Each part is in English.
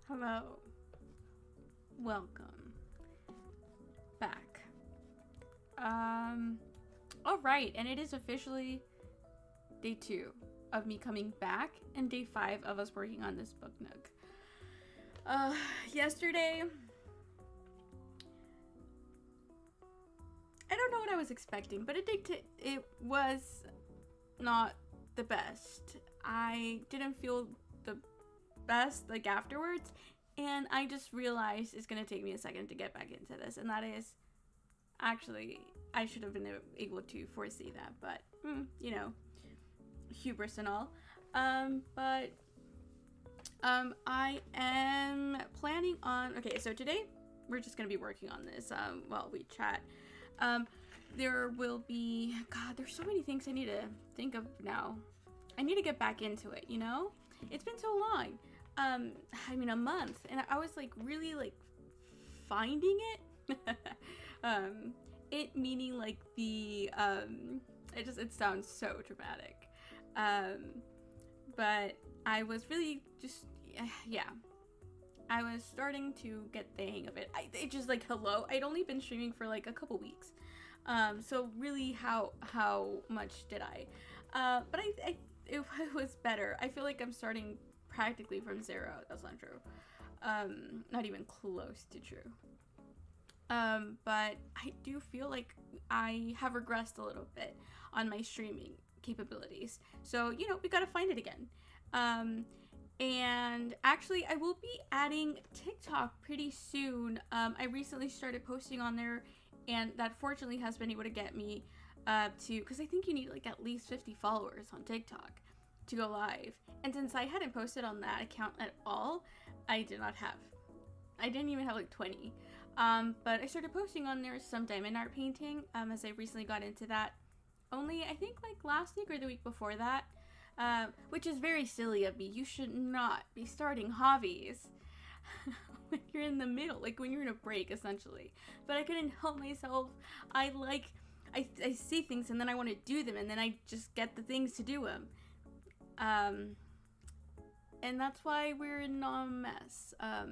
Hello. Welcome back. All right, and it is officially day 2 of me coming back and day 5 of us working on this book nook. Yesterday, I don't know what I was expecting, but it was not the best. I didn't feel the best like afterwards, and I just realized it's gonna take me a second to get back into this, and that is actually I should have been able to foresee that, but you know, hubris and all. I am planning on, okay, so today we're just gonna be working on this while we chat. There will be, God, there's so many things I need to think of now. I need to get back into it, you know? It's been so long. I mean, a month, and I was like really like finding it. It meaning like the it sounds so dramatic. But I was really just yeah. I was starting to get the hang of it. It just like hello. I'd only been streaming for like a couple weeks. So really how much did I? But it was better. I feel like I'm starting practically from zero. That's not true. Not even close to true. But I do feel like I have regressed a little bit on my streaming capabilities. So, you know, we gotta find it again. And actually, I will be adding TikTok pretty soon. I recently started posting on there, and that fortunately has been able to get me to, because I think you need like at least 50 followers on TikTok to go live. And since I hadn't posted on that account at all, I didn't even have like 20. But I started posting on there some diamond art painting, as I recently got into that only, I think, like last week or the week before that, which is very silly of me. You should not be starting hobbies when you're in the middle, like when you're in a break, essentially. But I couldn't help myself. I see things and then I want to do them, and then I just get the things to do them. And that's why we're in a mess. I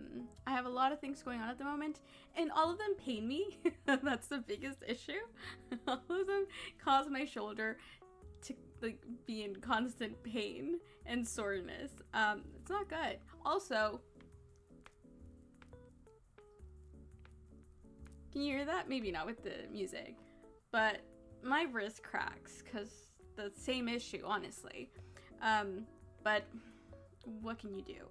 have a lot of things going on at the moment, and all of them pain me. That's the biggest issue. All of them cause my shoulder to like be in constant pain and soreness. It's not good. Also, can you hear that? Maybe not with the music, but my wrist cracks because the same issue, honestly. But what can you do?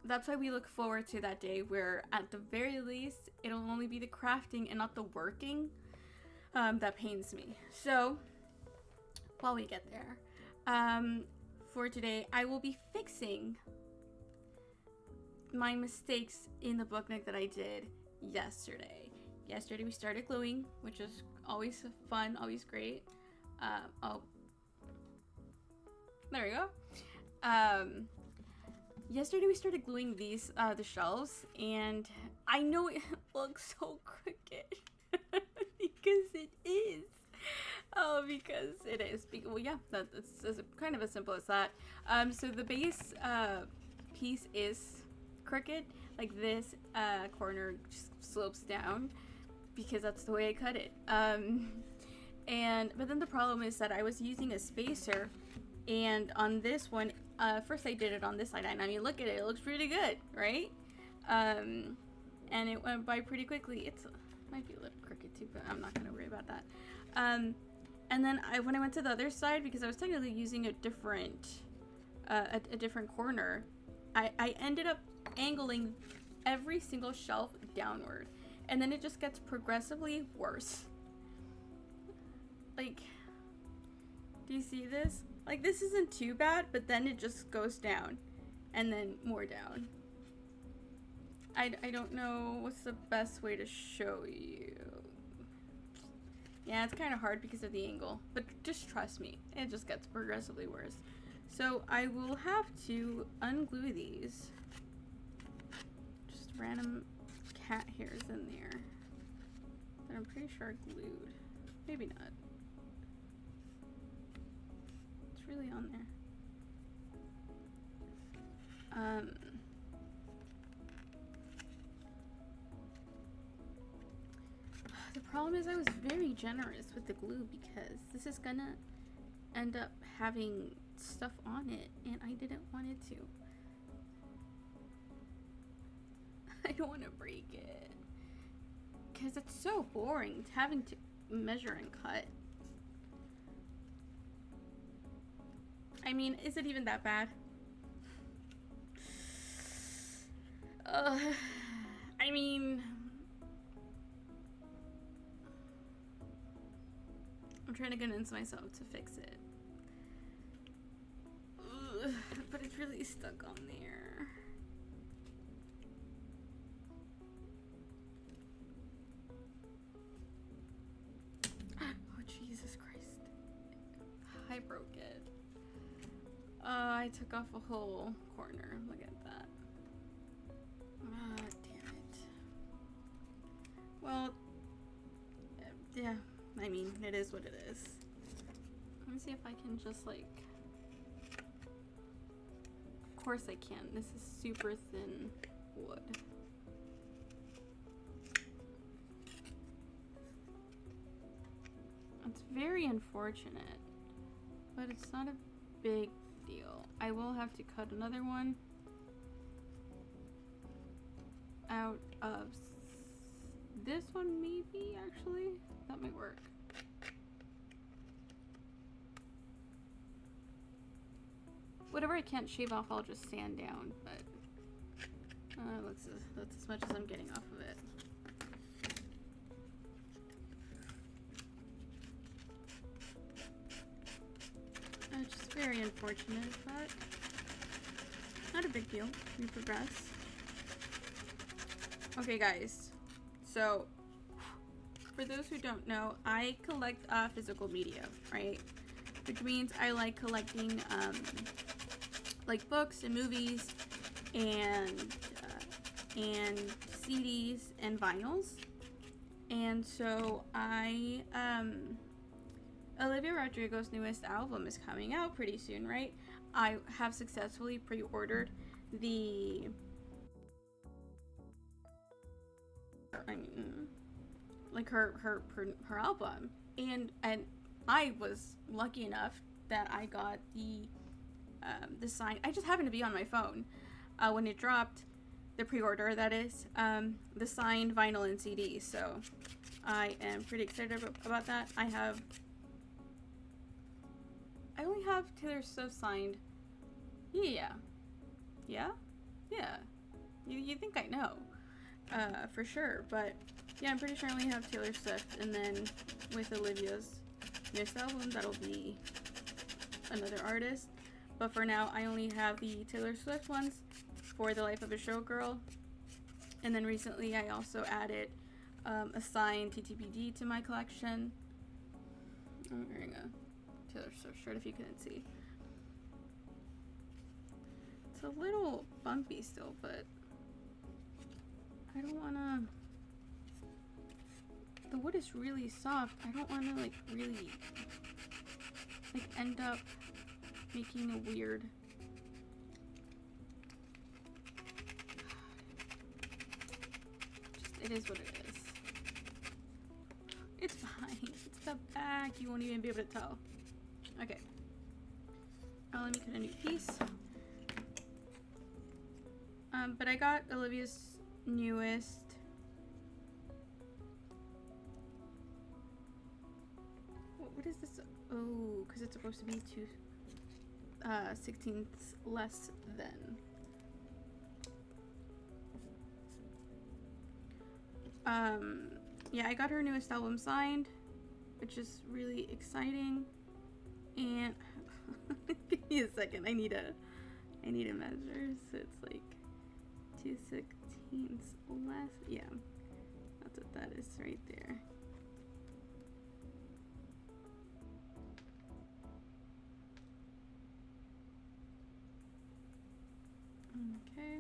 That's why we look forward to that day where at the very least it'll only be the crafting and not the working that pains me. So while we get there, for today I will be fixing my mistakes in the book nook that I did yesterday. Yesterday we started gluing, which is always fun, always great. Oh, there we go. Yesterday we started gluing these, the shelves, and I know it looks so crooked because it is. Oh, because it is. Well, yeah, that's kind of as simple as that. So the base, piece is crooked, like this, corner just slopes down because that's the way I cut it. But then the problem is that I was using a spacer, and on this one, first I did it on this side, and I mean, look at it, it looks pretty good, right? And it went by pretty quickly. It might be a little crooked too, but I'm not gonna worry about that. And then when I went to the other side, because I was technically using a different corner, I ended up angling every single shelf downward, and then it just gets progressively worse. Like, do you see this? Like, this isn't too bad, but then it just goes down, and then more down. I don't know what's the best way to show you. Yeah, it's kind of hard because of the angle, but just trust me, it just gets progressively worse. So I will have to unglue these. Just random cat hairs in there that I'm pretty sure are glued. Maybe not. It's really on there. The problem is I was very generous with the glue because this is gonna end up having stuff on it and I didn't want it to. I don't want to break it because it's so boring having to measure and cut. I mean, is it even that bad? I mean, I'm trying to convince myself to fix it. But it's really stuck on there. Oh, Jesus Christ. I broke it. I took off a whole corner. Look at that. Damn it. Well, yeah, I mean, it is what it is. Let me see if I can just like... Of course I can. This is super thin wood. It's very unfortunate, but it's not a big deal. I will have to cut another one out of this one, maybe, actually. That might work. Whatever I can't shave off, I'll just sand down, but that's as much as I'm getting off of it. Just very unfortunate, but not a big deal. We progress. Okay, guys. So, for those who don't know, I collect physical media, right? Which means I like collecting like books and movies and CDs and vinyls. And so Olivia Rodrigo's newest album is coming out pretty soon, right? I have successfully pre-ordered the like her album, and I was lucky enough that I got the sign. I just happened to be on my phone when it dropped, the pre-order, that is, the signed vinyl and CD. So I am pretty excited about that. I only have Taylor Swift signed. Yeah. You think I know, for sure, but yeah, I'm pretty sure I only have Taylor Swift, and then with Olivia's newest album, that'll be another artist. But for now, I only have the Taylor Swift ones for The Life of a Showgirl. And then recently, I also added a signed TTPD to my collection. I'm wearing a Taylor Swift shirt if you couldn't see. It's a little bumpy still, but I don't want to... The wood is really soft. I don't want to like really like end up making a weird... Just, it is what it is. It's fine. It's the back. You won't even be able to tell. Okay. Now let me cut a new piece. But I got Olivia's newest... What is this? Oh, because it's supposed to be 2/16 less than. Yeah, I got her newest album signed, which is really exciting. And give me a second. I need a measure. So it's like 2/16 less. Yeah, that's what that is right there. Okay.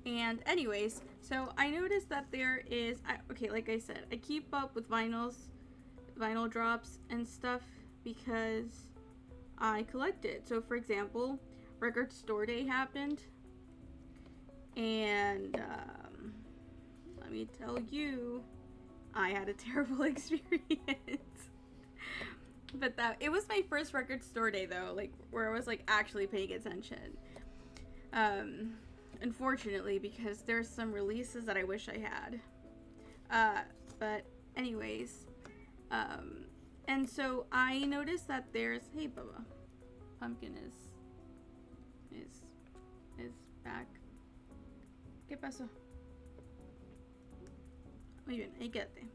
And anyways, so I noticed that there is, okay, like I said, I keep up with vinyl drops and stuff because I collect it. So for example, Record Store Day happened, and let me me tell you, I had a terrible experience. But it was my first record store day though, like where I was like actually paying attention. Unfortunately, because there's some releases that I wish I had. But anyways, and so I noticed that there's, hey Bubba, Pumpkin is back. ¿Qué pasó? Muy bien, ahí quédate.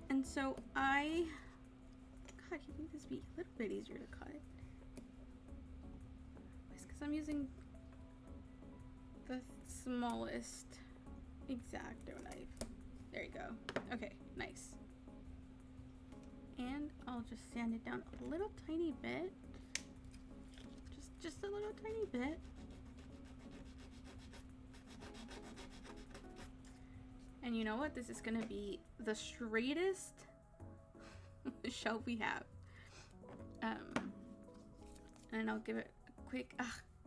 And so God, you think this would be a little bit easier to cut? It's because I'm using the smallest X-Acto knife. There you go. Okay, nice. And I'll just sand it down a little tiny bit. Just a little tiny bit. And you know what? This is gonna be the straightest shelf we have. And I'll give it a quick,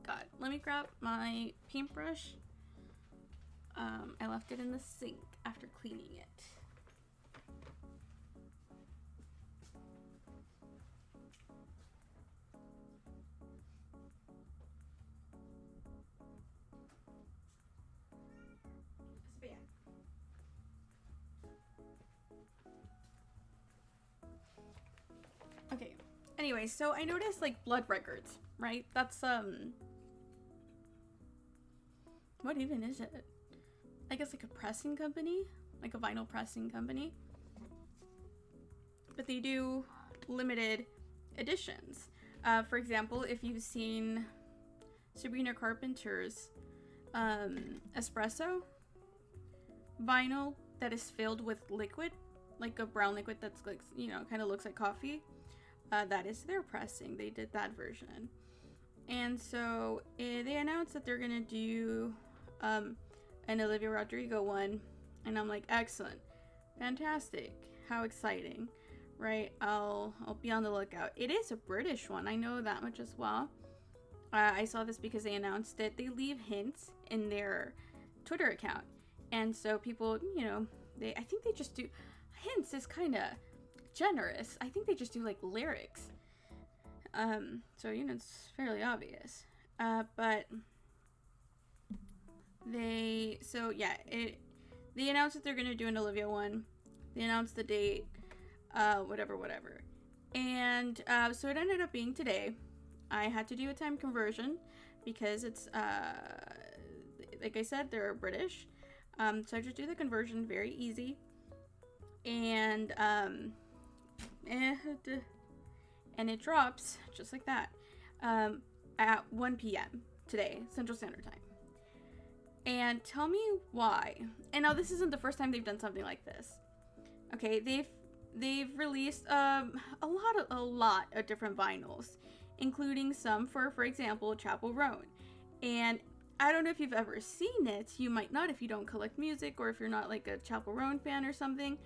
God, let me grab my paintbrush. I left it in the sink after cleaning it. Okay, anyway, so I noticed like Blood Records, right? That's what even is it? I guess like a pressing company, like a vinyl pressing company. But they do limited editions. For example, if you've seen Sabrina Carpenter's espresso vinyl that is filled with liquid, like a brown liquid that's like, you know, kind of looks like coffee. That is their pressing. They did that version. And so they announced that they're gonna do an Olivia Rodrigo one, and I'm like, excellent, fantastic, how exciting, right? I'll be on the lookout. It is a British one, I know that much as well. I saw this because they announced it. They leave hints in their Twitter account, and so people, you know, I think they just do hints is kind of generous. I think they just do like lyrics. So you know, it's fairly obvious. But they announced that they're gonna do an Olivia one. They announced the date, whatever. And so it ended up being today. I had to do a time conversion because it's like I said, they're British. So I just do the conversion, very easy. And and it drops just like that at 1 p.m. today, Central Standard Time. And tell me why. And now this isn't the first time they've done something like this. Okay, they've released a lot of different vinyls, including some for example, Chapel Roan. And I don't know if you've ever seen it. You might not if you don't collect music or if you're not like a Chapel Roan fan or something,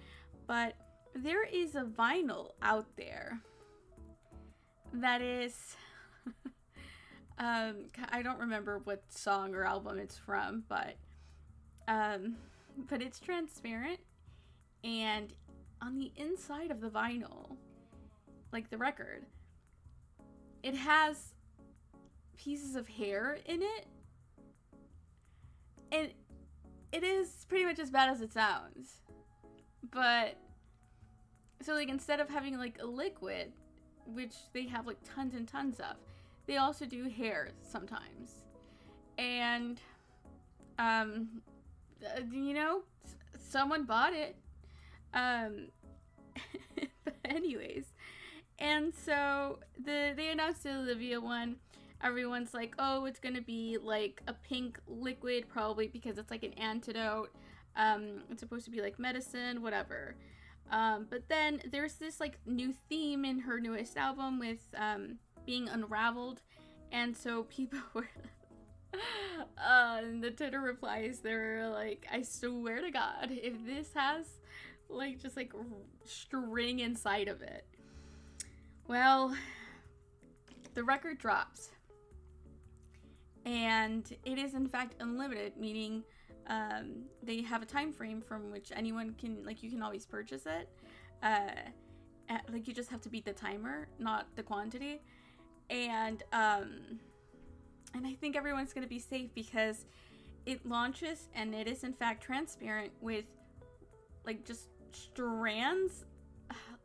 but there is a vinyl out there that is I don't remember what song or album it's from, but it's transparent, and on the inside of the vinyl, like the record, it has pieces of hair in it, and it is pretty much as bad as it sounds. But so like instead of having like a liquid, which they have like tons and tons of, they also do hair sometimes. And you know, someone bought it. But anyways, and so they announced the Olivia one. Everyone's like, oh, it's gonna be like a pink liquid, probably because it's like an antidote. It's supposed to be like medicine, whatever. But then there's this like new theme in her newest album with being unraveled, and so people were in the Twitter replies, they were like, I swear to God, if this has like just like string inside of it. Well, the record drops, and it is in fact unlimited, meaning they have a time frame from which anyone can, like, you can always purchase it. Like, you just have to beat the timer, not the quantity. And I think everyone's gonna be safe because it launches and it is in fact transparent with like just strands,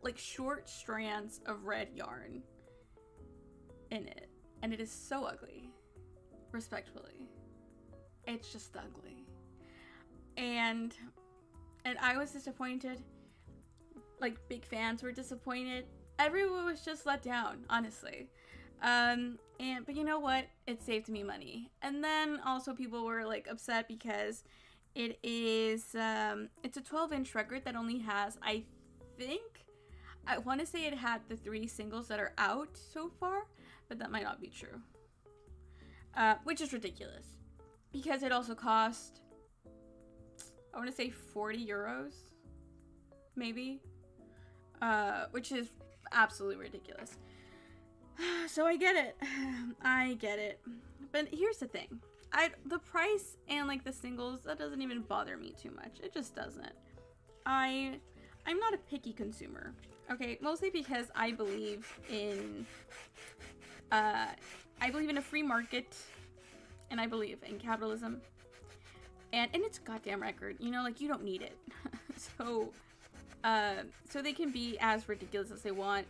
like short strands of red yarn in it, and it is so ugly. Respectfully, it's just ugly. And I was disappointed. Like, big fans were disappointed. Everyone was just let down, honestly. But you know what? It saved me money. And then also people were like upset because it is it's a 12-inch record that only has, I want to say it had the 3 singles that are out so far, but that might not be true. Which is ridiculous because it also cost, I want to say 40 euros, maybe, which is absolutely ridiculous. So I get it. I get it. But here's the thing. The price and like the singles, that doesn't even bother me too much. It just doesn't. I'm not a picky consumer. Okay, mostly because I believe in a free market, and I believe in capitalism. And it's a goddamn record. You know, like, you don't need it. So they can be as ridiculous as they want.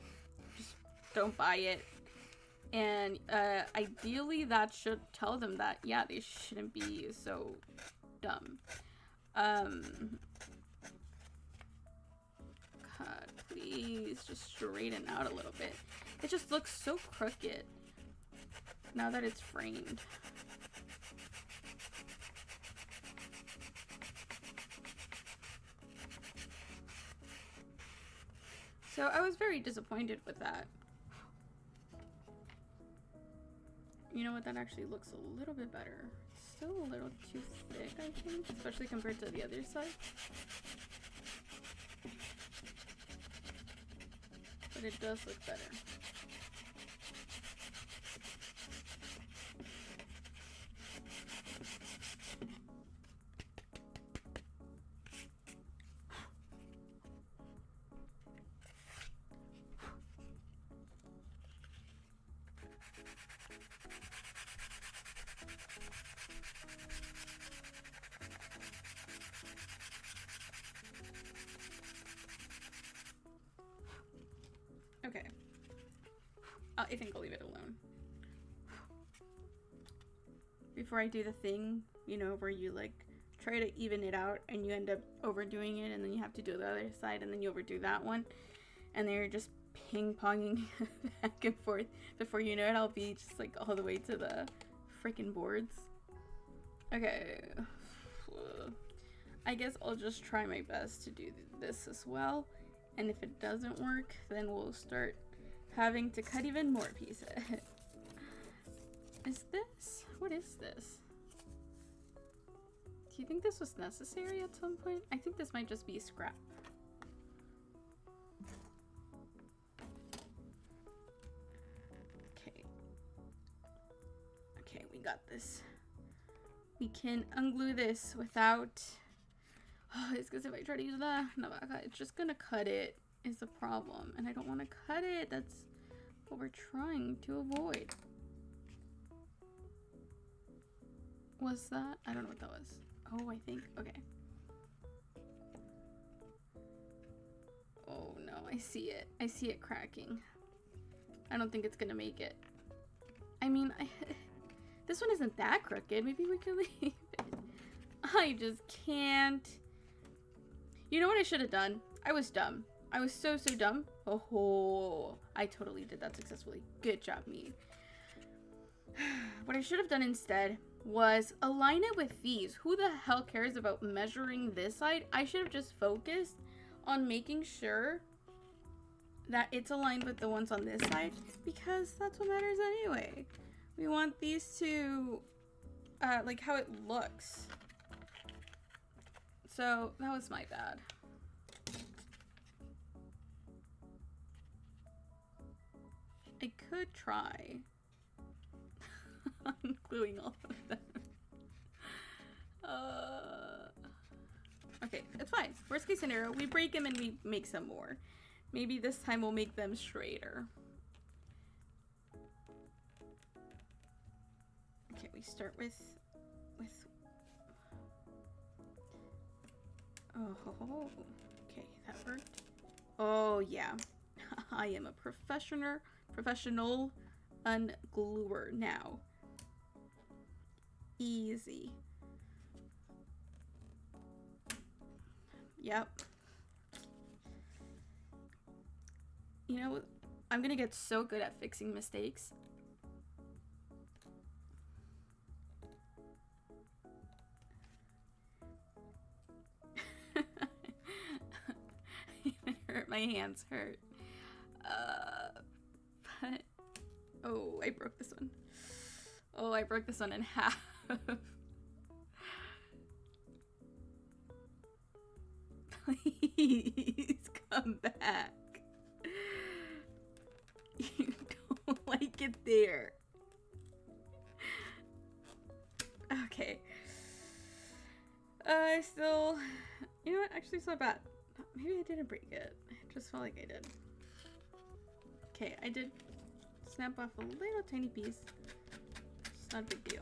Just don't buy it. And ideally that should tell them that, yeah, they shouldn't be so dumb. God, please just straighten out a little bit. It just looks so crooked now that it's framed. So I was very disappointed with that. You know what? That actually looks a little bit better. It's still a little too thick, I think, especially compared to the other side. But it does look better. Okay. I think I'll leave it alone. Before I do the thing, you know, where you like try to even it out and you end up overdoing it, and then you have to do the other side and then you overdo that one, and then you're just ping-ponging back and forth. Before you know it, I'll be just like all the way to the freaking boards. Okay. I guess I'll just try my best to do this as well. And if it doesn't work, then we'll start having to cut even more pieces. Is this? What is this? Do you think this was necessary at some point? I think this might just be scrap. Okay. Okay, we got this. We can unglue this without... Oh, it's because if I try to use the navaja, it's just gonna cut it, is the problem. And I don't want to cut it. That's what we're trying to avoid. Was that? I don't know what that was. Oh, I think. Okay. Oh no, I see it. I see it cracking. I don't think it's gonna make it. I mean, this one isn't that crooked. Maybe we can leave it. I just can't. You know what I should have done? I was dumb. I was so dumb. Oh, I totally did that successfully. Good job, me. What I should have done instead was align it with these. Who the hell cares about measuring this side? I should have just focused on making sure that it's aligned with the ones on this side, because that's what matters anyway. We want these to, like how it looks. So that was my bad. I could try ungluing all of them. case scenario, we break them and we make some more. Maybe this time we'll make them straighter. Okay, we start with oh, okay, that worked. Oh yeah, I am a professional ungluer now. Easy. Yep. You know, I'm gonna get so good at fixing mistakes. Even hurt, my hands hurt. But oh, I broke this one. Oh, I broke this one in half. Please come back. You don't like it there. Okay. I still, you know what? Actually, it's not bad. Maybe I didn't break it. I just felt like I did. Okay, I did snap off a little tiny piece. It's not a big deal.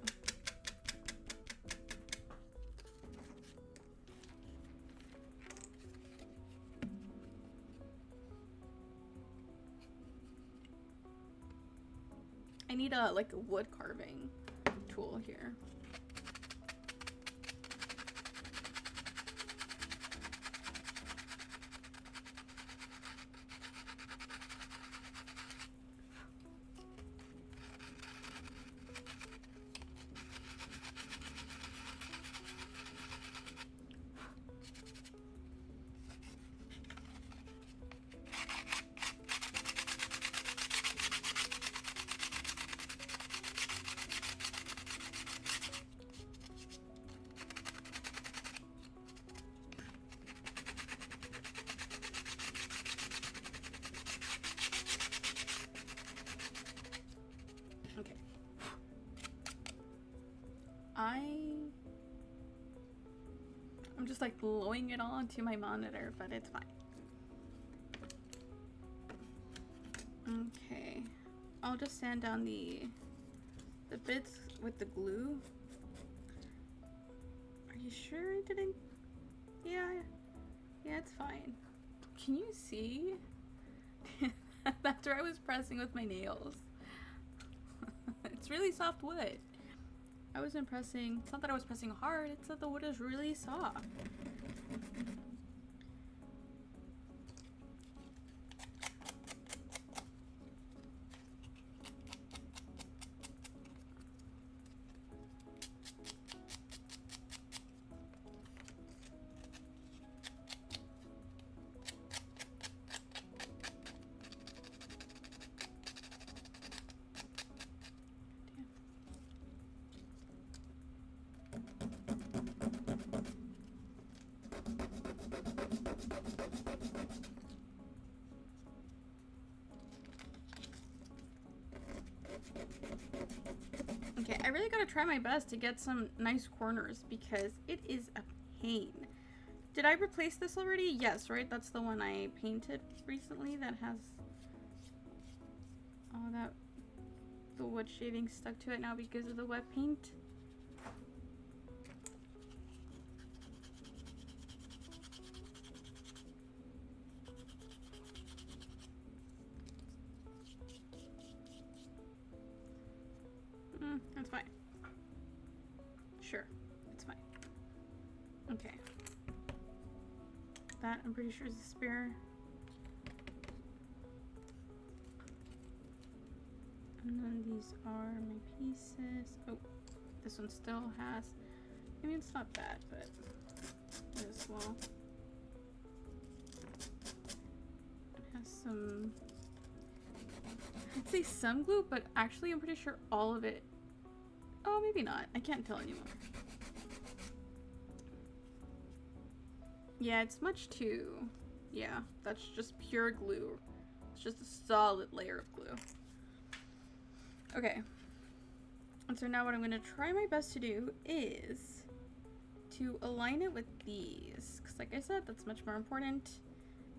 I need a like a wood carving tool here. Okay. I'm just like blowing it all onto my monitor, but it's fine. Okay. I'll just sand down the bits with the glue. Are you sure I didn't? Yeah, it's fine. Can you see? That's where I was pressing with my nails. It's really soft wood. I wasn't pressing, it's not that I was pressing hard, it's that the wood is really soft. Okay, I really gotta try my best to get some nice corners because it is a pain. Did I replace this already? Yes, right? That's the one I painted recently that has all that, the wood shaving stuck to it now because of the wet paint. That's fine. Sure, it's fine. Okay. That, I'm pretty sure, is a spare. And then these are my pieces. Oh, this one still has, I mean, it's not bad, but it is small. It has some, I'd say some glue, but actually I'm pretty sure all of it. Oh, maybe not. I can't tell anymore. Yeah, it's much too. Yeah, that's just pure glue. It's just a solid layer of glue. Okay. And so now what I'm going to try my best to do is to align it with these, because like I said, that's much more important.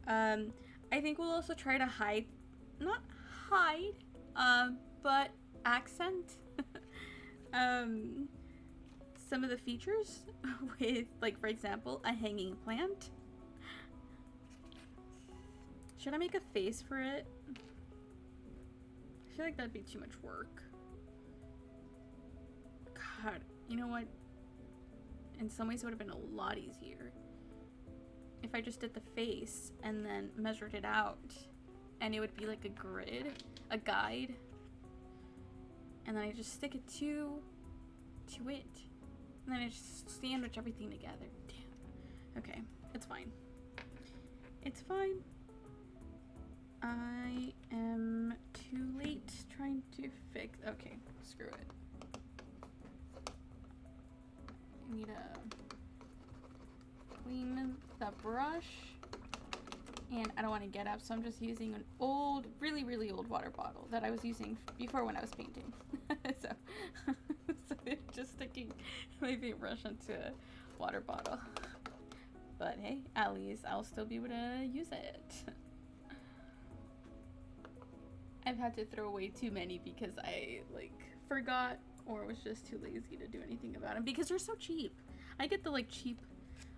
I think we'll also try to hide, not hide, but accent some of the features with, like, for example, a hanging plant. Should I make a face for it? I feel like that'd be too much work. God, you know what? In some ways it would have been a lot easier if I just did the face and then measured it out, and it would be like a grid, a guide, and then I just stick it to it, and then I just sandwich everything together. Damn. Okay, it's fine. It's fine. I am too late trying to fix. Okay, screw it. I need to clean the brush, and I don't want to get up, so I'm just using an old, really, really old water bottle that I was using before when I was painting. so just sticking my paintbrush into a water bottle. But hey, at least I'll still be able to use it. I've had to throw away too many because I forgot or was just too lazy to do anything about them because they're so cheap. I get the cheap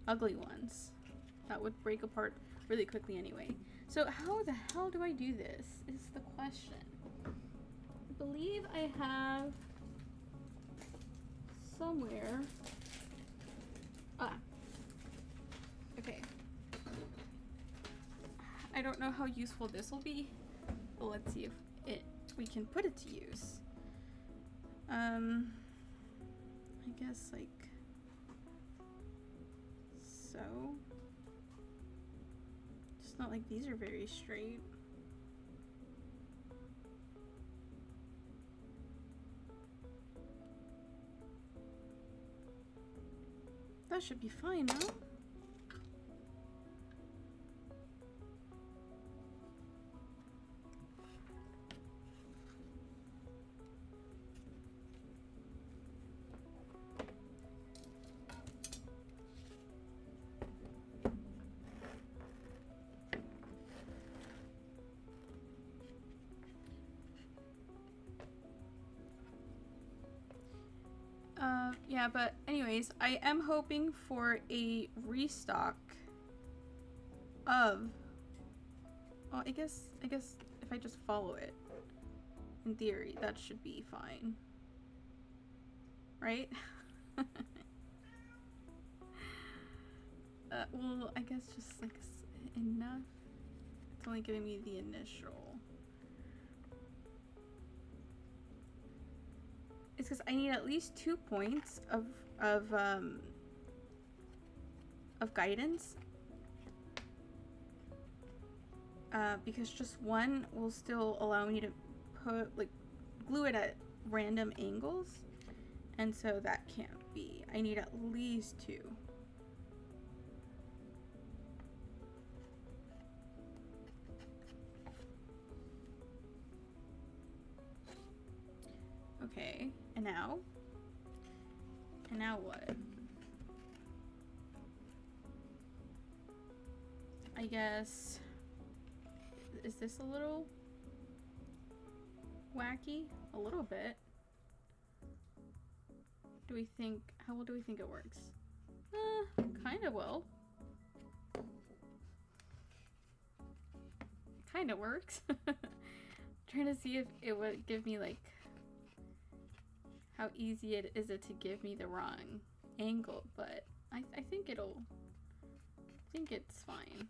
ugly ones that would break apart really quickly anyway. So how the hell do I do this is the question. I believe I have somewhere. Okay. I don't know how useful this will be, but let's see if we can put it to use. I guess so. It's not like these are very straight. That should be fine, no? Yeah, but anyways, I am hoping for a restock of, well, I guess if I just follow it, in theory, that should be fine. Right? Well, I guess just enough. It's only giving me the initial. It's because I need at least 2 points of guidance. Because just one will still allow me to put glue it at random angles, and so that can't be. I need at least 2. Okay, and now what? I guess, is this a little wacky? A little bit. Do we think, how well do we think it works? Kinda well. Kinda works. Trying to see if it would give me how easy is it to give me the wrong angle, but I think I think it's fine.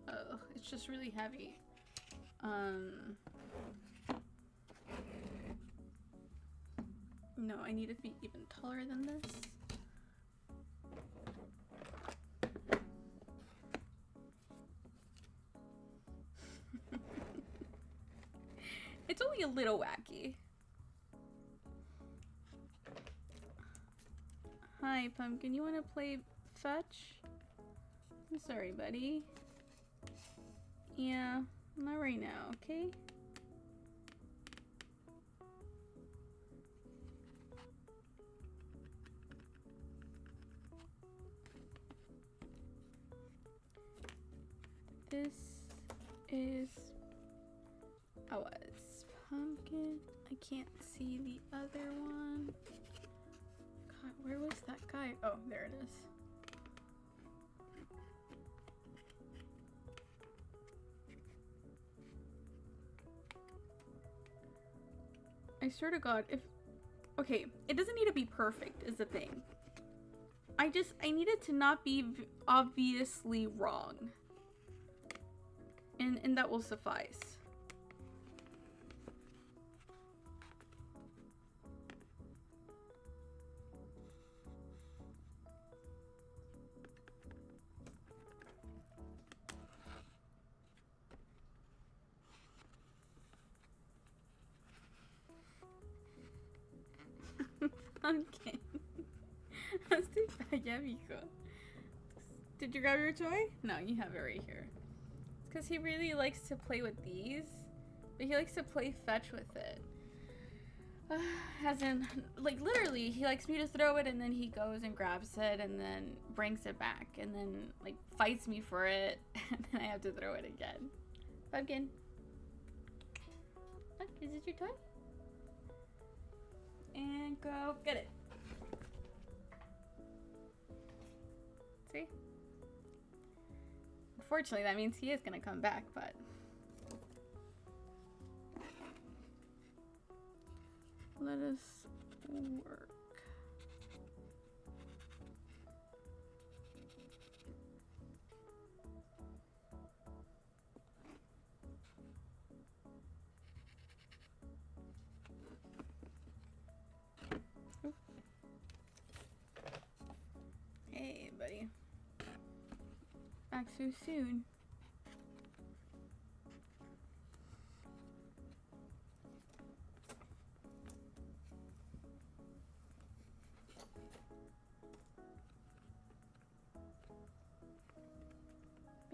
Oh, it's just really heavy. No, I need to be even taller than this. It's only a little wacky. Hi, Pumpkin. You want to play fetch? I'm sorry, buddy. Yeah, Not right now, okay? This is pumpkin. I can't see the other one. God, where was that guy? Oh, there it is. I swear to God, if... Okay, it doesn't need to be perfect, is the thing. I need it to not be obviously wrong. And that will suffice. Pumpkin. Hazte para allá, mijo. Did you grab your toy? No, you have it right here. It's because he really likes to play with these, but he likes to play fetch with it. As in, like, literally, he likes me to throw it, and then he goes and grabs it, and then brings it back, and then, like, fights me for it, and then I have to throw it again. Pumpkin. Look, is this your toy? And go get it. See? Unfortunately, that means he is gonna come back, but... Let us work. Hey, buddy. Back so soon.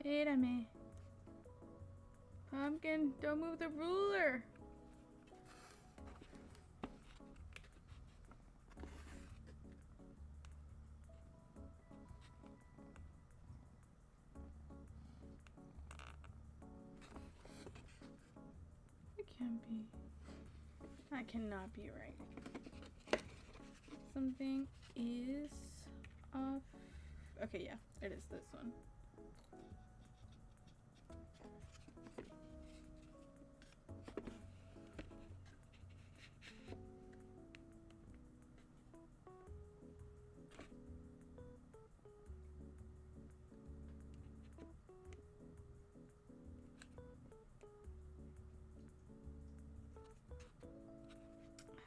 Espérame. Pumpkin, don't move the ruler. It can't be. That cannot be right. Something is off. Okay, yeah, it is this one.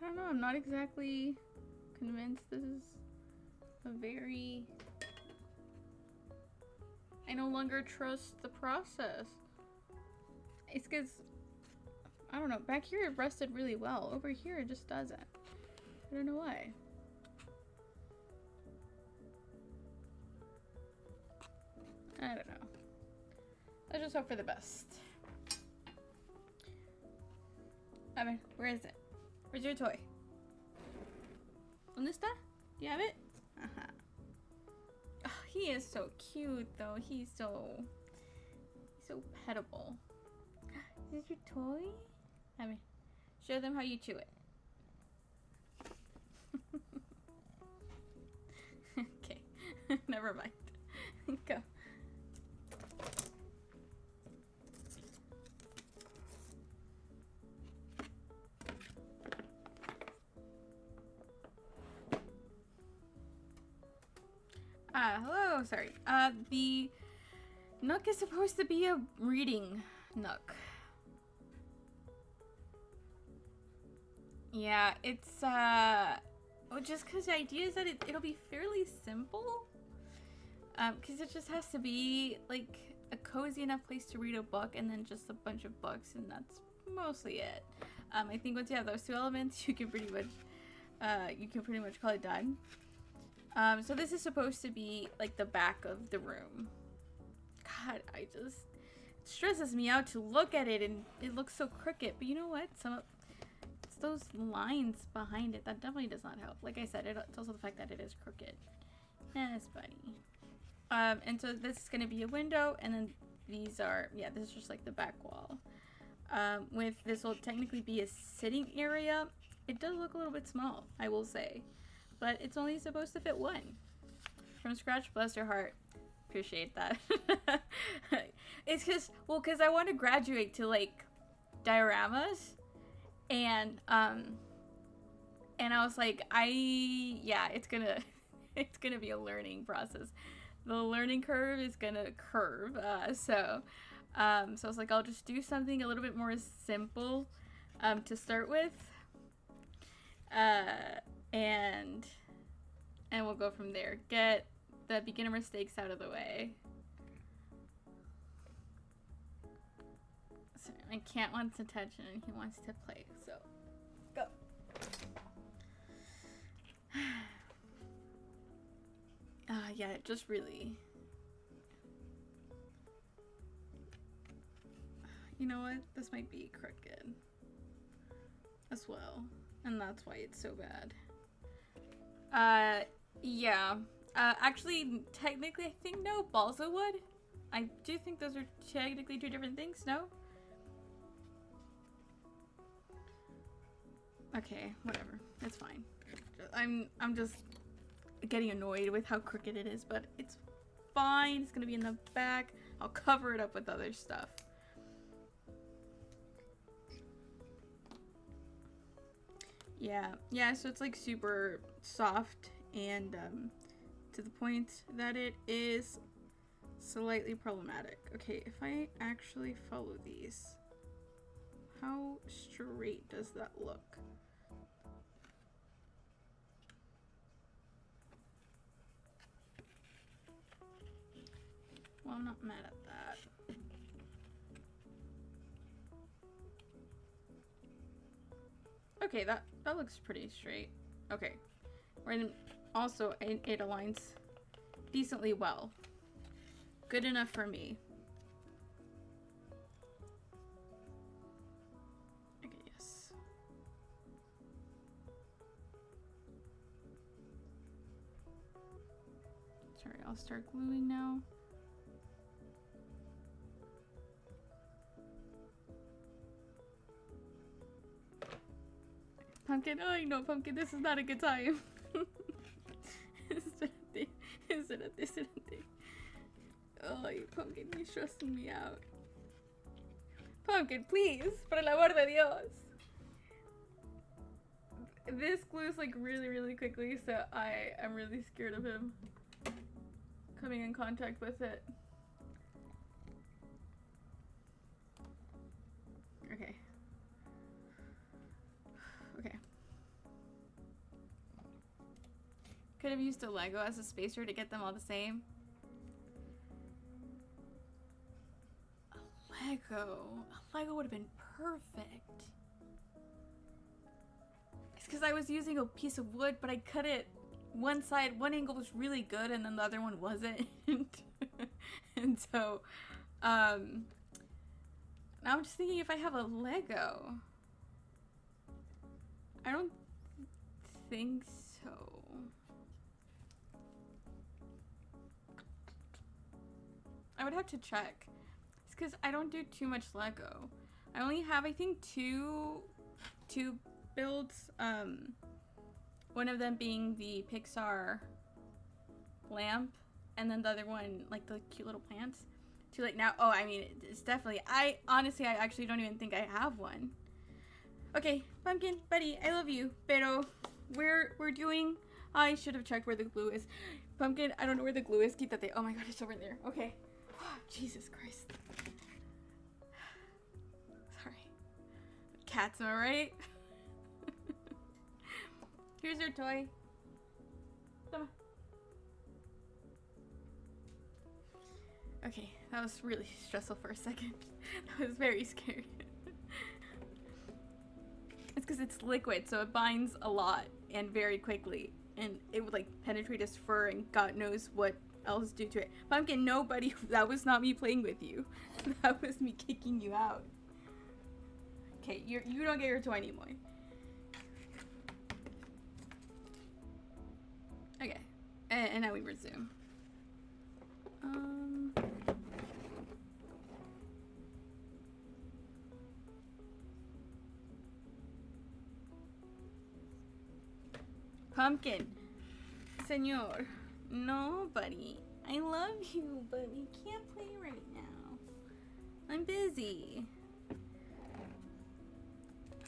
I don't know, I'm not exactly convinced this is a very... I no longer trust the process. It's because, I don't know, back here it rested really well. Over here it just doesn't. I don't know why. I don't know. Let's just hope for the best. I mean, where is it? Where's your toy? ¿Dónde está? Do you have it? Uh-huh. Oh, he is so cute though. He's so petable. Is this your toy? I mean, show them how you chew it. Okay. Never mind. Go. Hello, sorry. The nook is supposed to be a reading nook. Yeah, it's, just because the idea is that it'll be fairly simple. Because it just has to be, like, a cozy enough place to read a book and then just a bunch of books, and that's mostly it. I think once you have those two elements, you can pretty much call it done. So this is supposed to be like the back of the room. God, stresses me out to look at it, and it looks so crooked. But you know what? It's those lines behind it that definitely does not help. Like I said, it's also the fact that it is crooked. Yes, buddy. And so this is gonna be a window, and then these are, yeah, this is just like the back wall. With this will technically be a sitting area. It does look a little bit small, I will say, but it's only supposed to fit one. From scratch, bless your heart. Appreciate that. It's because I want to graduate to like dioramas, and I was like, yeah, it's gonna be a learning process. The learning curve is gonna curve. So I was like, I'll just do something a little bit more simple to start with, and we'll go from there. Get the beginner mistakes out of the way. So my cat wants attention and he wants to play, so go. Yeah, it just really... You know what? This might be crooked as well, and that's why it's so bad. Yeah. Actually, technically, I think no, balsa wood. I do think those are technically two different things, no? Okay, whatever. It's fine. I'm just getting annoyed with how crooked it is, but it's fine. It's gonna be in the back. I'll cover it up with other stuff. Yeah, so it's like super soft and to the point that it is slightly problematic. Okay, if I actually follow these, how straight does that look? Well, I'm not mad at that. Okay, that looks pretty straight. Okay. And also, it aligns decently well. Good enough for me. Okay, yes. Sorry, I'll start gluing now. Pumpkin, oh, no, Pumpkin, this is not a good time. Oh, Pumpkin, you're stressing me out. Pumpkin, please, por el amor de Dios. This glues like really, really quickly, so I am really scared of him coming in contact with it. Okay. Okay. Could have used a Lego as a spacer to get them all the same. A Lego would have been perfect. It's because I was using a piece of wood, but I cut it one side, one angle was really good, and then the other one wasn't. And so, now I'm just thinking if I have a Lego. I don't think so. I would have to check. It's because I don't do too much Lego. I only have, I think, two builds. One of them being the Pixar lamp, and then the other one, like the cute little plants. Too late now. Oh, I mean, it's definitely. Honestly, I actually don't even think I have one. Okay, Pumpkin, buddy, I love you, pero we're doing. I should have checked where the glue is. Pumpkin, I don't know where the glue is. Quítate. Oh my god, it's over there. Okay. Jesus Christ. Sorry. Cats, am I right? Here's your toy. Come on. Okay, that was really stressful for a second. That was very scary. It's because it's liquid, so it binds a lot and very quickly. And it would like penetrate his fur and God knows what else do to it. Pumpkin, nobody. That was not me playing with you. That was me kicking you out. Okay, you don't get your toy anymore. Okay, and now we resume. Pumpkin, senor. No, buddy. I love you, but we can't play right now. I'm busy.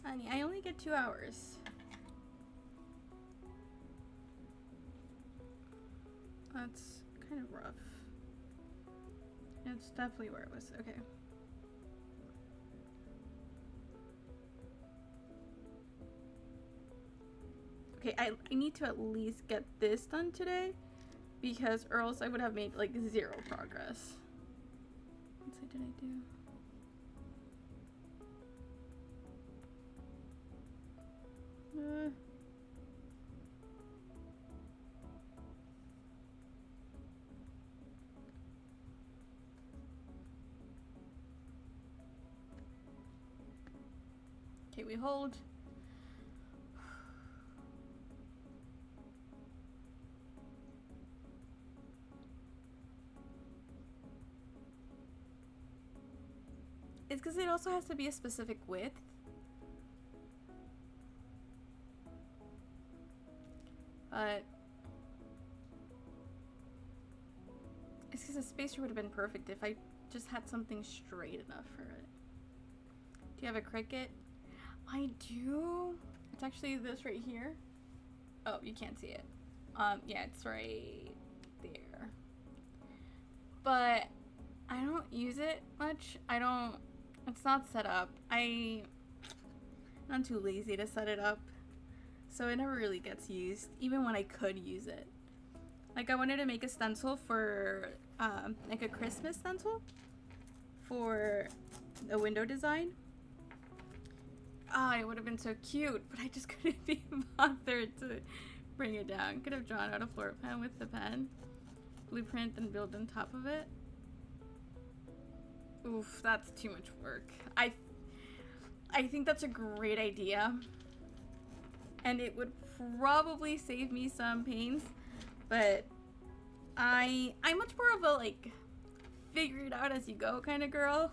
Honey, I only get 2 hours. That's kind of rough. It's definitely where it was. Okay. Okay, I need to at least get this done today, because or else I would have made like 0 progress. What side did I do? Okay, we hold. It's because it also has to be a specific width. But it's because the spacer would have been perfect if I just had something straight enough for it. Do you have a Cricut? I do. It's actually this right here. Oh, you can't see it. Yeah, it's right there. But I don't use it much. It's not set up. I'm too lazy to set it up. So it never really gets used, even when I could use it. Like I wanted to make a stencil for, like a Christmas stencil for the window design. It would have been so cute, but I just couldn't be bothered to bring it down. Could have drawn out a floor plan with the pen, blueprint, and build on top of it. Oof, that's too much work. I think that's a great idea, and it would probably save me some pains, but I'm much more of a like figure it out as you go kind of girl.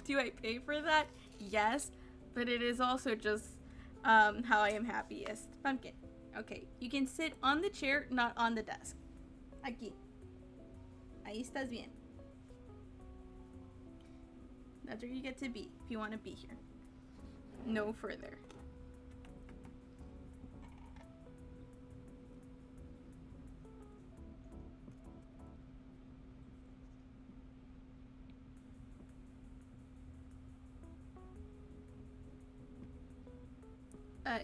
Do I pay for that? Yes, but it is also just how I am happiest. Pumpkin, okay, you can sit on the chair, not on the desk. Aquí. Ahí estás bien. That's where you get to be if you want to be here. No further.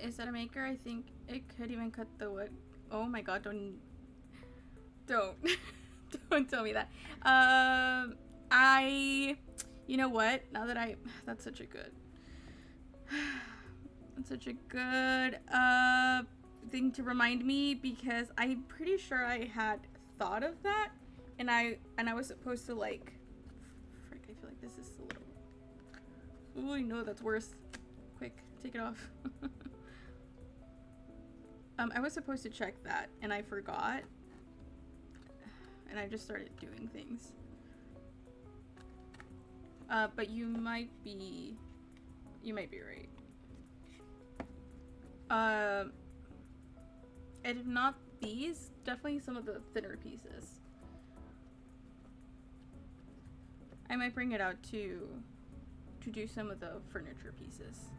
Is that a maker? I think it could even cut the wood. Oh my god, don't don't tell me that. You know what? Now that that's such a good thing to remind me, because I'm pretty sure I had thought of that, and I was supposed to like, frick, I feel like this is a little, oh no, that's worse. Quick, take it off. I was supposed to check that and I forgot, and I just started doing things. But you might be right. And if not these, definitely some of the thinner pieces. I might bring it out to do some of the furniture pieces,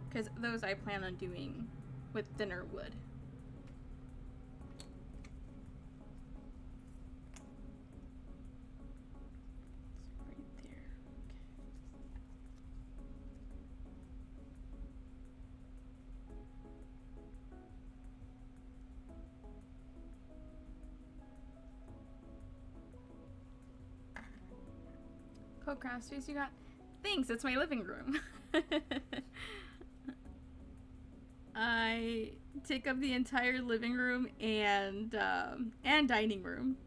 because those I plan on doing with thinner wood. Craft space you got? Thanks, it's my living room. I take up the entire living room and dining room.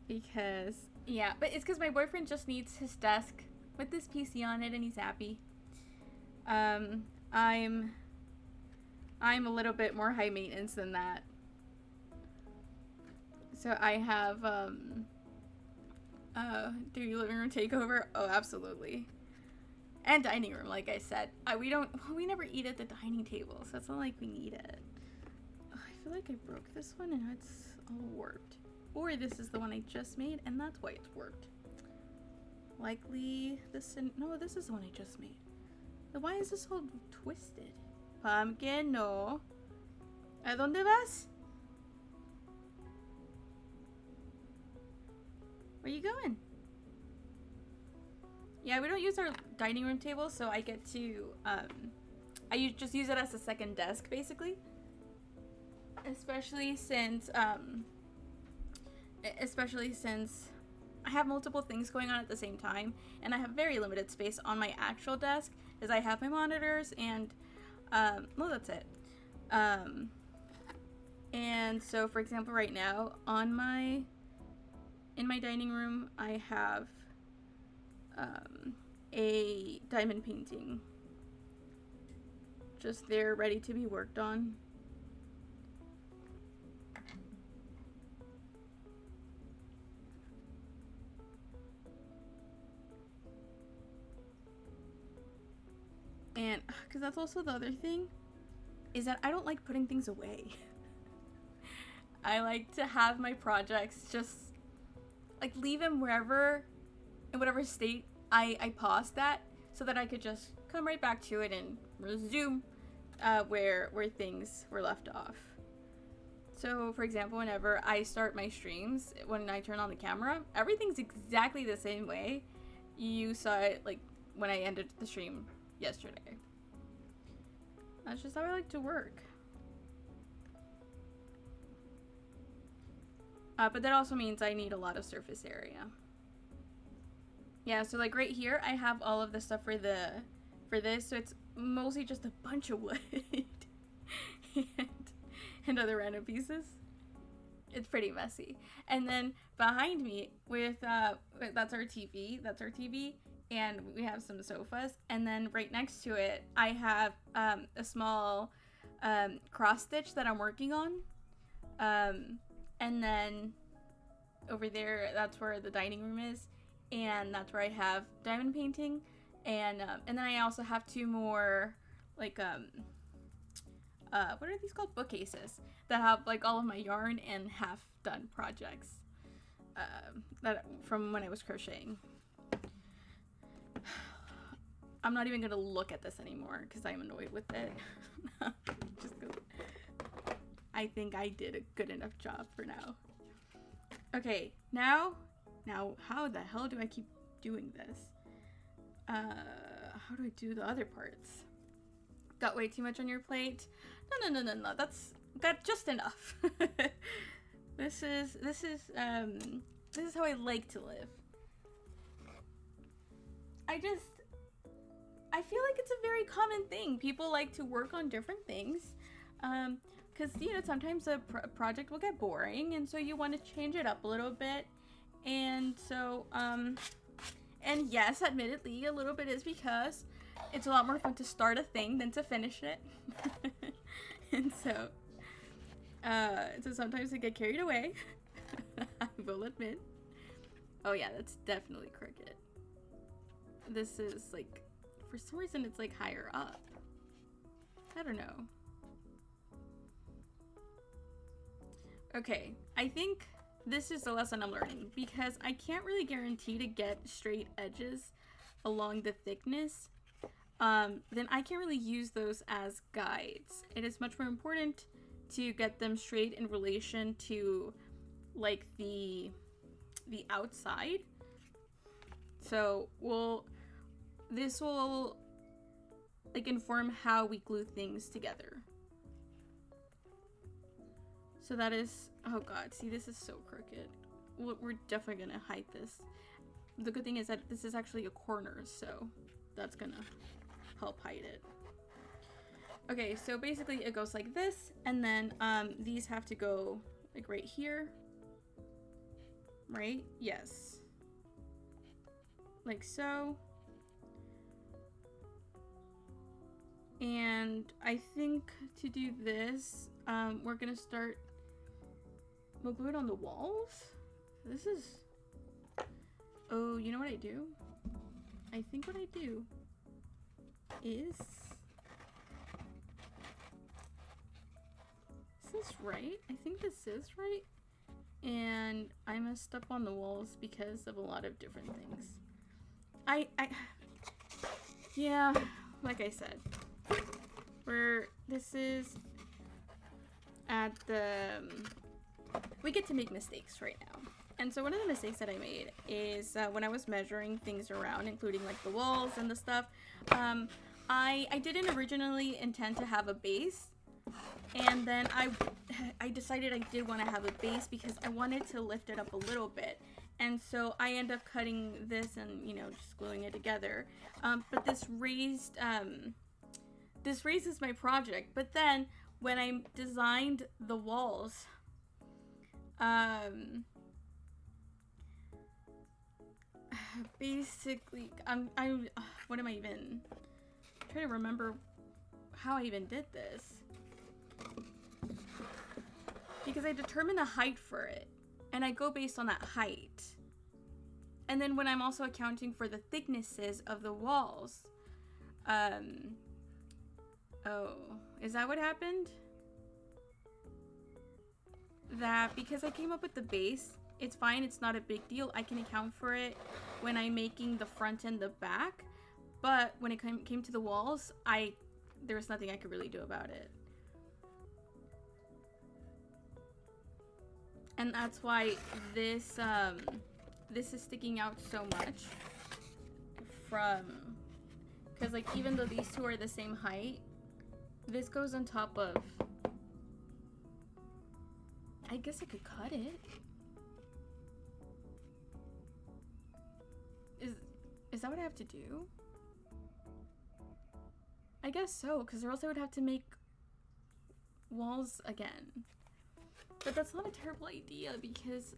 Because, yeah, but it's because my boyfriend just needs his desk with this PC on it and he's happy. I'm a little bit more high maintenance than that. So I have, do your living room takeover? Oh, absolutely. And dining room, like I said. We never eat at the dining table, so it's not like we need it. Oh, I feel like I broke this one and it's all warped. Or this is the one I just made and that's why it's warped. Likely no, this is the one I just made. Then why is this all twisted? Pumpkin, no. ¿A dónde vas? Where you going? Yeah, we don't use our dining room table, so I get to, I just use it as a second desk, basically. Especially since I have multiple things going on at the same time, and I have very limited space on my actual desk, as I have my monitors, and, well, that's it. And so, for example, right now, in my dining room, I have, a diamond painting just there ready to be worked on. And because that's also the other thing, is that I don't like putting things away. I like to have my projects just like leave them wherever, in whatever state I paused that, so that I could just come right back to it and resume where things were left off. So, for example, whenever I start my streams, when I turn on the camera, everything's exactly the same way you saw it like when I ended the stream yesterday. That's just how I like to work. But that also means I need a lot of surface area. Yeah, so like right here, I have all of the stuff for this, so it's mostly just a bunch of wood and other random pieces. It's pretty messy. And then behind me, that's our TV, and we have some sofas. And then right next to it, I have a small cross stitch that I'm working on. And then over there, that's where the dining room is. And that's where I have diamond painting, and then I also have two more, like, what are these called? Bookcases that have like all of my yarn and half done projects, that from when I was crocheting. I'm not even gonna look at this anymore because I'm annoyed with it. Just because I think I did a good enough job for now. Okay, now, how the hell do I keep doing this? How do I do the other parts? Got way too much on your plate? No. That's got just enough. This is how I like to live. I feel like it's a very common thing. People like to work on different things. Because, sometimes a project will get boring, and so you want to change it up a little bit. And so, and yes, admittedly, a little bit is because it's a lot more fun to start a thing than to finish it. And so sometimes I get carried away. I will admit. Oh yeah, that's definitely crooked. This is like, for some reason it's like higher up. I don't know. Okay, I think this is the lesson I'm learning, because I can't really guarantee to get straight edges along the thickness. Then I can't really use those as guides. It is much more important to get them straight in relation to like the outside. So this will like inform how we glue things together. So that is, oh god, see, this is so crooked. We're definitely gonna hide this. The good thing is that this is actually a corner, so that's gonna help hide it. Okay, so basically it goes like this, and then these have to go like right here. Right? Yes. Like so. And I think to do this, we're gonna start, we'll glue it on the walls. This is, oh, you know what I do? I think what I do is this right? I think this is right. And I messed up on the walls because of a lot of different things. Yeah, like I said, this is at the, we get to make mistakes right now. And so one of the mistakes that I made is when I was measuring things around, including like the walls and the stuff, I didn't originally intend to have a base. And then I decided I did want to have a base because I wanted to lift it up a little bit. And so I end up cutting this and, you know, just gluing it together. But this raises my project. But then when I designed the walls, basically, what am I even trying to remember how I even did this? Because I determine the height for it, and I go based on that height. And then when I'm also accounting for the thicknesses of the walls, oh, is that what happened? That because I came up with the base, it's fine, it's not a big deal. I can account for it when I'm making the front and the back. But when it came to the walls, there was nothing I could really do about it. And that's why this is sticking out so much from, because like even though these two are the same height, this goes on top of, I guess I could cut it. Is that what I have to do? I guess so, because or else I would have to make walls again. But that's not a terrible idea because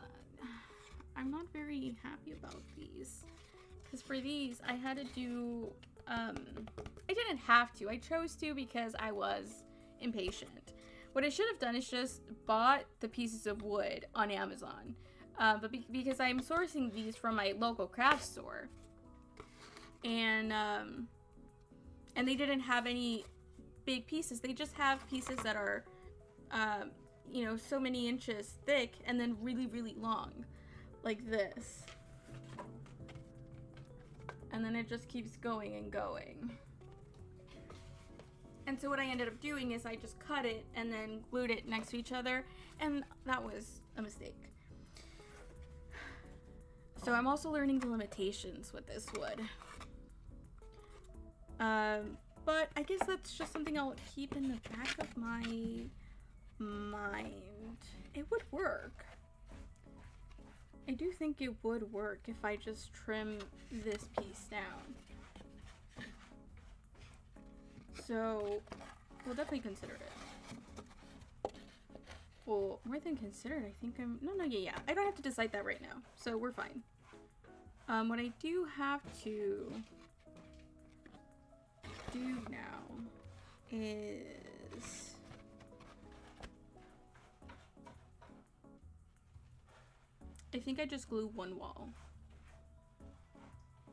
I'm not very happy about these. Because for these, I had to do, I didn't have to. I chose to because I was impatient. What I should have done is just bought the pieces of wood on Amazon. But because I'm sourcing these from my local craft store. And they didn't have any big pieces. They just have pieces that are, you know, so many inches thick and then really, really long, like this. And then it just keeps going and going. And so what I ended up doing is I just cut it and then glued it next to each other, and that was a mistake. So I'm also learning the limitations with this wood. But I guess that's just something I'll keep in the back of my mind. It would work. I do think it would work if I just trim this piece down. So we'll definitely consider it. Well, more than consider it, I think yeah. I don't have to decide that right now, so we're fine. What I do have to do now is I think I just glue one wall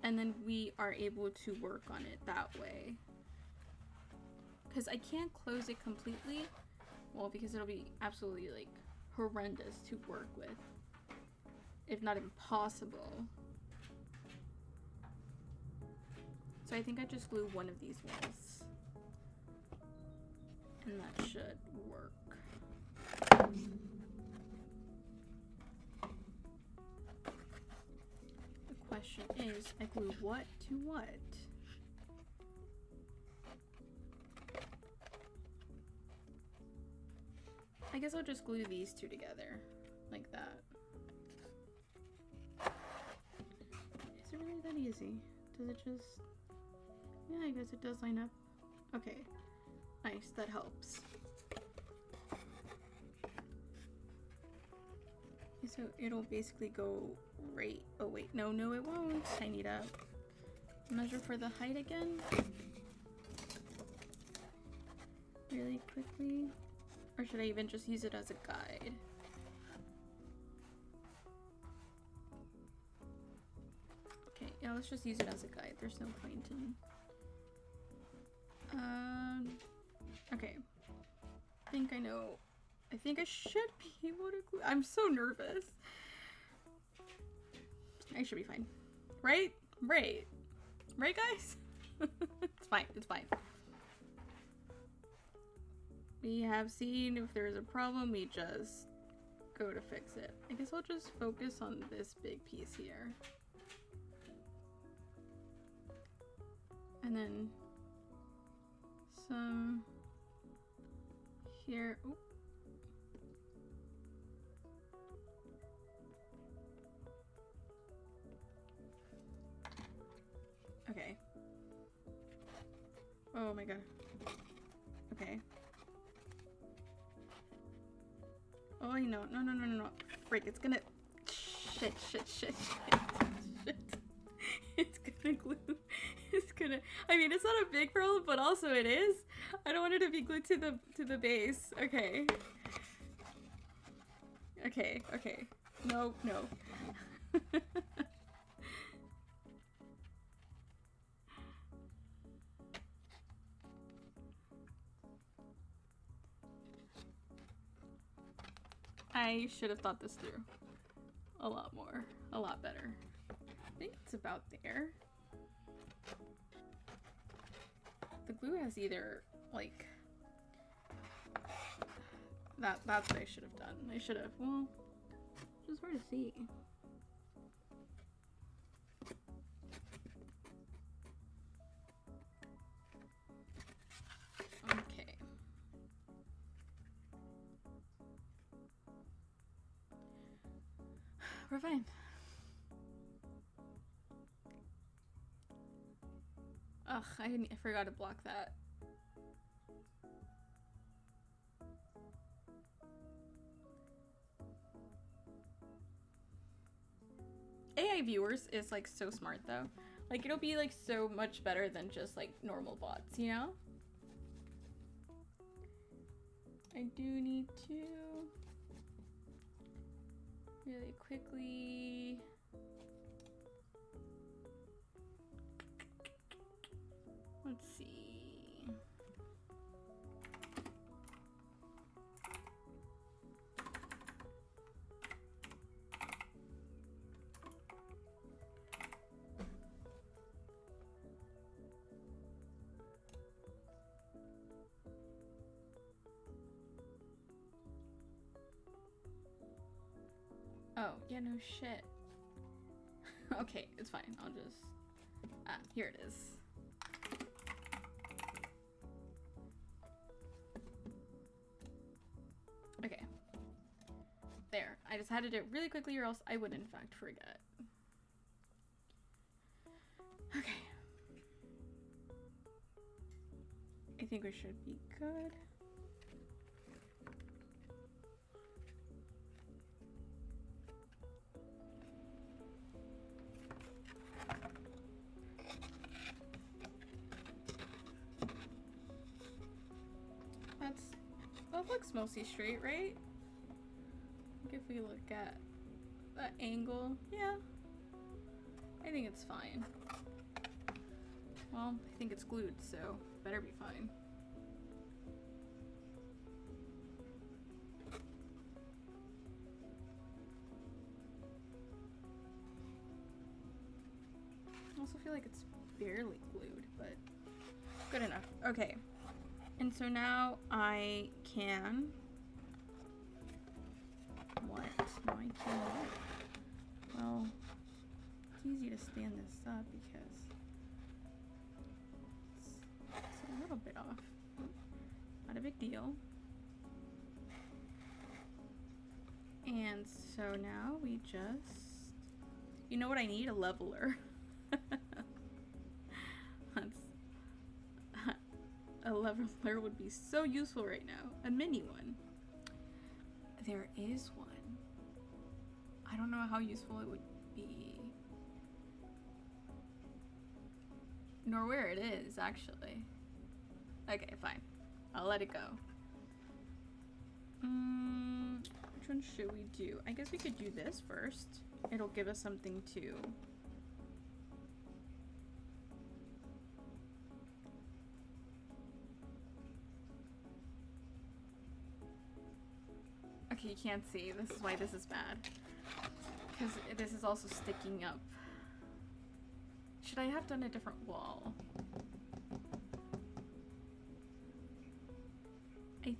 and then we are able to work on it that way, because I can't close it completely, well, because it'll be absolutely like horrendous to work with, if not impossible. So I think I just glue one of these walls, and that should work. The question is, I glue what to what? I guess I'll just glue these two together, like that. Is it really that easy? Does it just... Yeah, I guess it does line up. Okay. Nice, that helps. So it'll basically go right. Oh wait, no, it won't. I need to measure for the height again. Really quickly. Or should I even just use it as a guide? Okay, yeah, let's just use it as a guide. There's no point in... okay. I think I know. I think I should be able to glue. I'm so nervous. I should be fine. Right? Right. Right, guys? It's fine. It's fine. We have seen if there's a problem, we just go to fix it. I guess I'll just focus on this big piece here. And then some here. Ooh. Okay. Oh my god. Okay. Oh, no. Frick, it's gonna... Shit. It's gonna glue. It's gonna... I mean, it's not a big problem, but also it is. I don't want it to be glued to the base. Okay. Okay. No. I should have thought this through a lot more, a lot better. I think it's about there. The glue has either, like, that's what I should have done. I should have, well, it's just hard to see. Okay. We're fine. Ugh, I forgot to block that. AI viewers is like so smart though. Like it'll be like so much better than just like normal bots, you know? I do need to really quickly let's see. Oh, yeah, no shit. Okay, it's fine. I'll just... Ah, here it is. Okay. There. I just had to do it really quickly or else I would in fact forget. Okay. I think we should be good. That looks mostly straight, right? Like if we look at that angle, yeah. I think it's fine. Well, I think it's glued, so better be fine. I also feel like it's barely glued, but good enough. Okay. And so now I can... What? No, I can't. Well, it's easy to stand this up because it's a little bit off. Not a big deal. And so now we just... You know what I need? A leveler. A leveler would be so useful right now. A mini one. There is one. I don't know how useful it would be. Nor where it is, actually. Okay, fine. I'll let it go. Which one should we do? I guess we could do this first. It'll give us something to... Okay, you can't see. This is why this is bad. Because this is also sticking up. Should I have done a different wall? I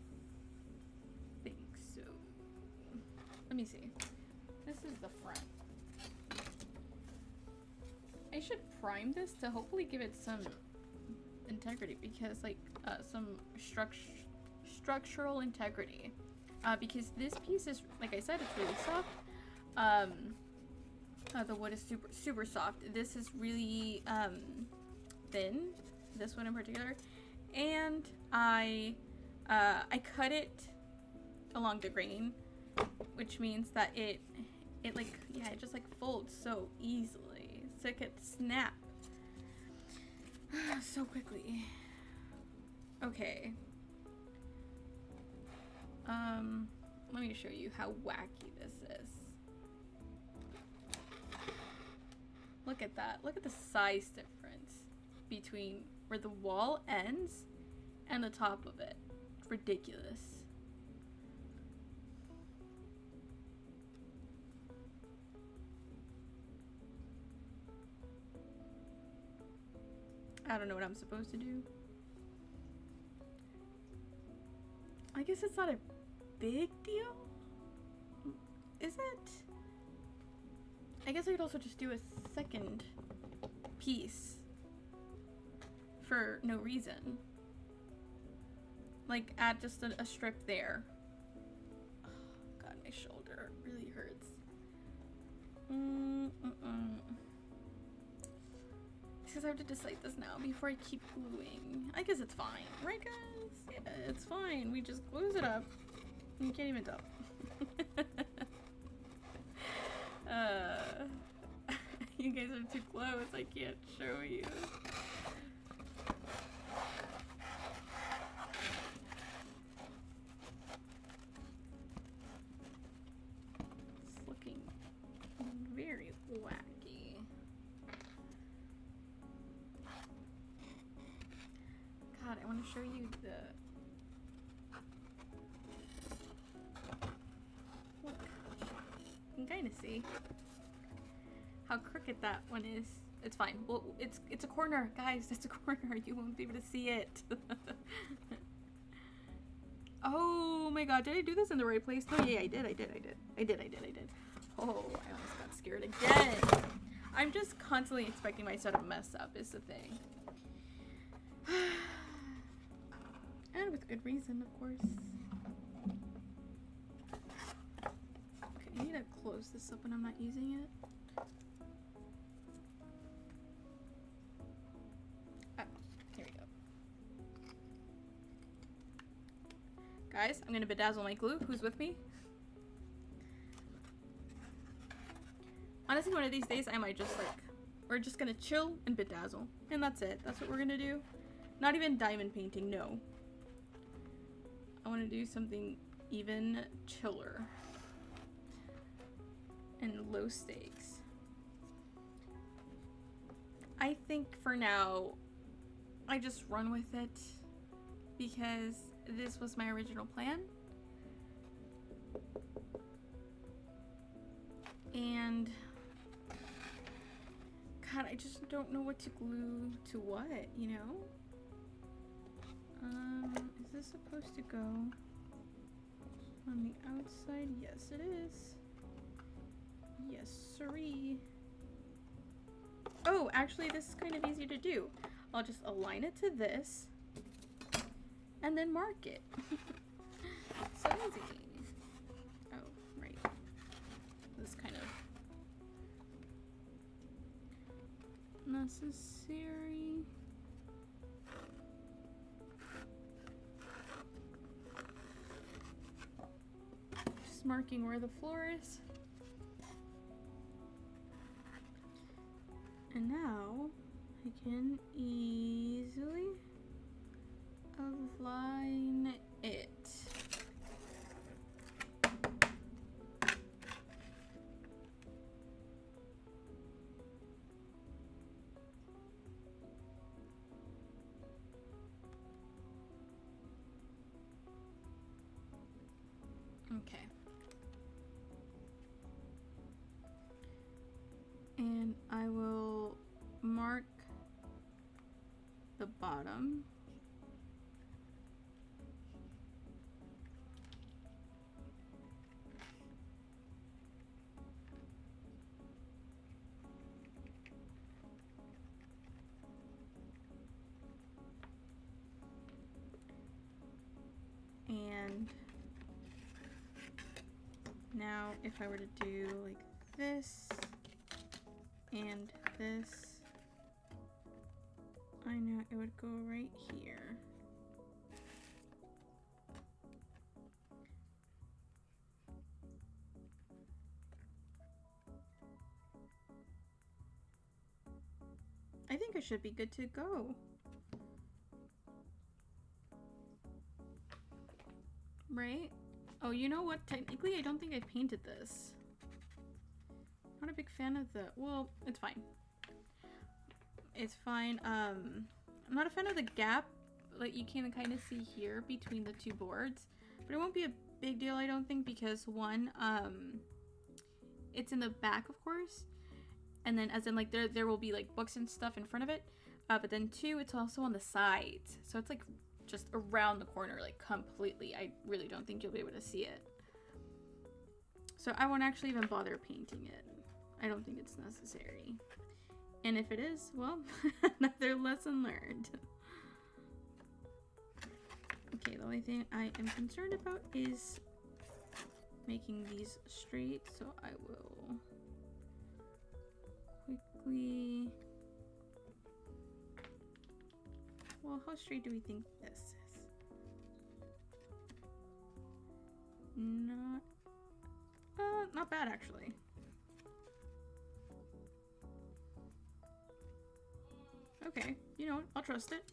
think so. Let me see. This is the front. I should prime this to hopefully give it some integrity, because like some structural integrity. Because this piece is, like I said, it's really soft. The wood is super soft. This is really thin. This one in particular, and I cut it along the grain, which means that it like, yeah, it just like folds so easily, so it could snap so quickly. Okay. Let me show you how wacky this is. Look at that. Look at the size difference between where the wall ends and the top of it. It's ridiculous. I don't know what I'm supposed to do. I guess it's not a big deal? Is it? I guess I could also just do a second piece for no reason. Like add just a strip there. Oh, God, my shoulder really hurts. Because I have to decide this now before I keep gluing. I guess it's fine, right guys? Yeah, it's fine. We just glues it up. You can't even tell. You guys are too close. I can't show you. It's looking very wacky. God, I want to show you the... Look. You can kind of see how crooked that one is. It's fine. Well, it's a corner, guys. It's a corner. You won't be able to see it. Oh my God! Did I do this in the right place? No, yeah, I did. Oh, I almost got scared again. I'm just constantly expecting myself to mess up. Is the thing, and with good reason, of course. Okay, I need to close this up when I'm not using it. Guys, I'm gonna bedazzle my glue. Who's with me? Honestly, one of these days I might just like, we're just gonna chill and bedazzle. And that's it. That's what we're gonna do. Not even diamond painting, no. I wanna do something even chiller. And low stakes. I think for now, I just run with it. Because this was my original plan. And God, I just don't know what to glue to what, you know? Is this supposed to go on the outside? Yes, it is. Yes, siree. Oh, actually, this is kind of easy to do. I'll just align it to this. And then mark it. So easy. Oh, right. This kind of necessary. just marking where the floor is. And now I can easily align it. Okay. And I will mark the bottom. And now if I were to do like this and this, I know it would go right here. I think I should be good to go. Right? Oh, you know what? Technically, I don't think I painted this. Not a big fan of the... Well, it's fine. It's fine. I'm not a fan of the gap that you can kind of see here between the two boards. But it won't be a big deal, I don't think, because one, it's in the back, of course. And then as in, like, there will be, like, books and stuff in front of it. But then two, it's also on the sides. So it's, like, just around the corner, like, completely. I really don't think you'll be able to see it. So I won't actually even bother painting it. I don't think it's necessary. And if it is, well, another lesson learned. Okay, the only thing I am concerned about is making these straight, so I will quickly... Well, how straight do we think this is? Not bad, actually. Okay, you know what? I'll trust it.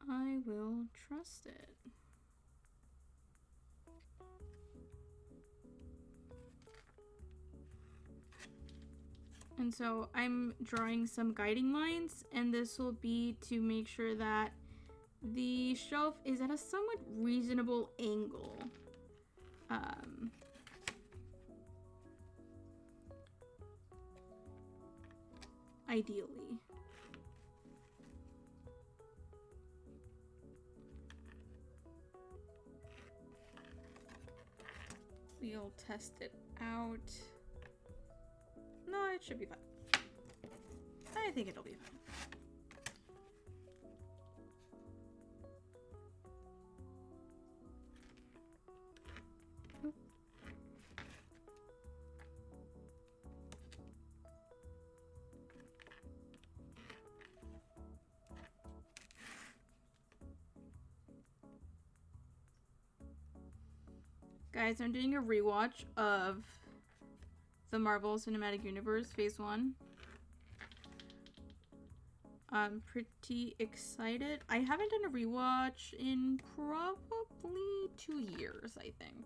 I will trust it. And so I'm drawing some guiding lines, and this will be to make sure that the shelf is at a somewhat reasonable angle. Ideally. We'll test it out. No, it should be fine. I think it'll be fine. Guys, I'm doing a rewatch of the Marvel Cinematic Universe Phase 1. I'm pretty excited. I haven't done a rewatch in probably 2 years, I think.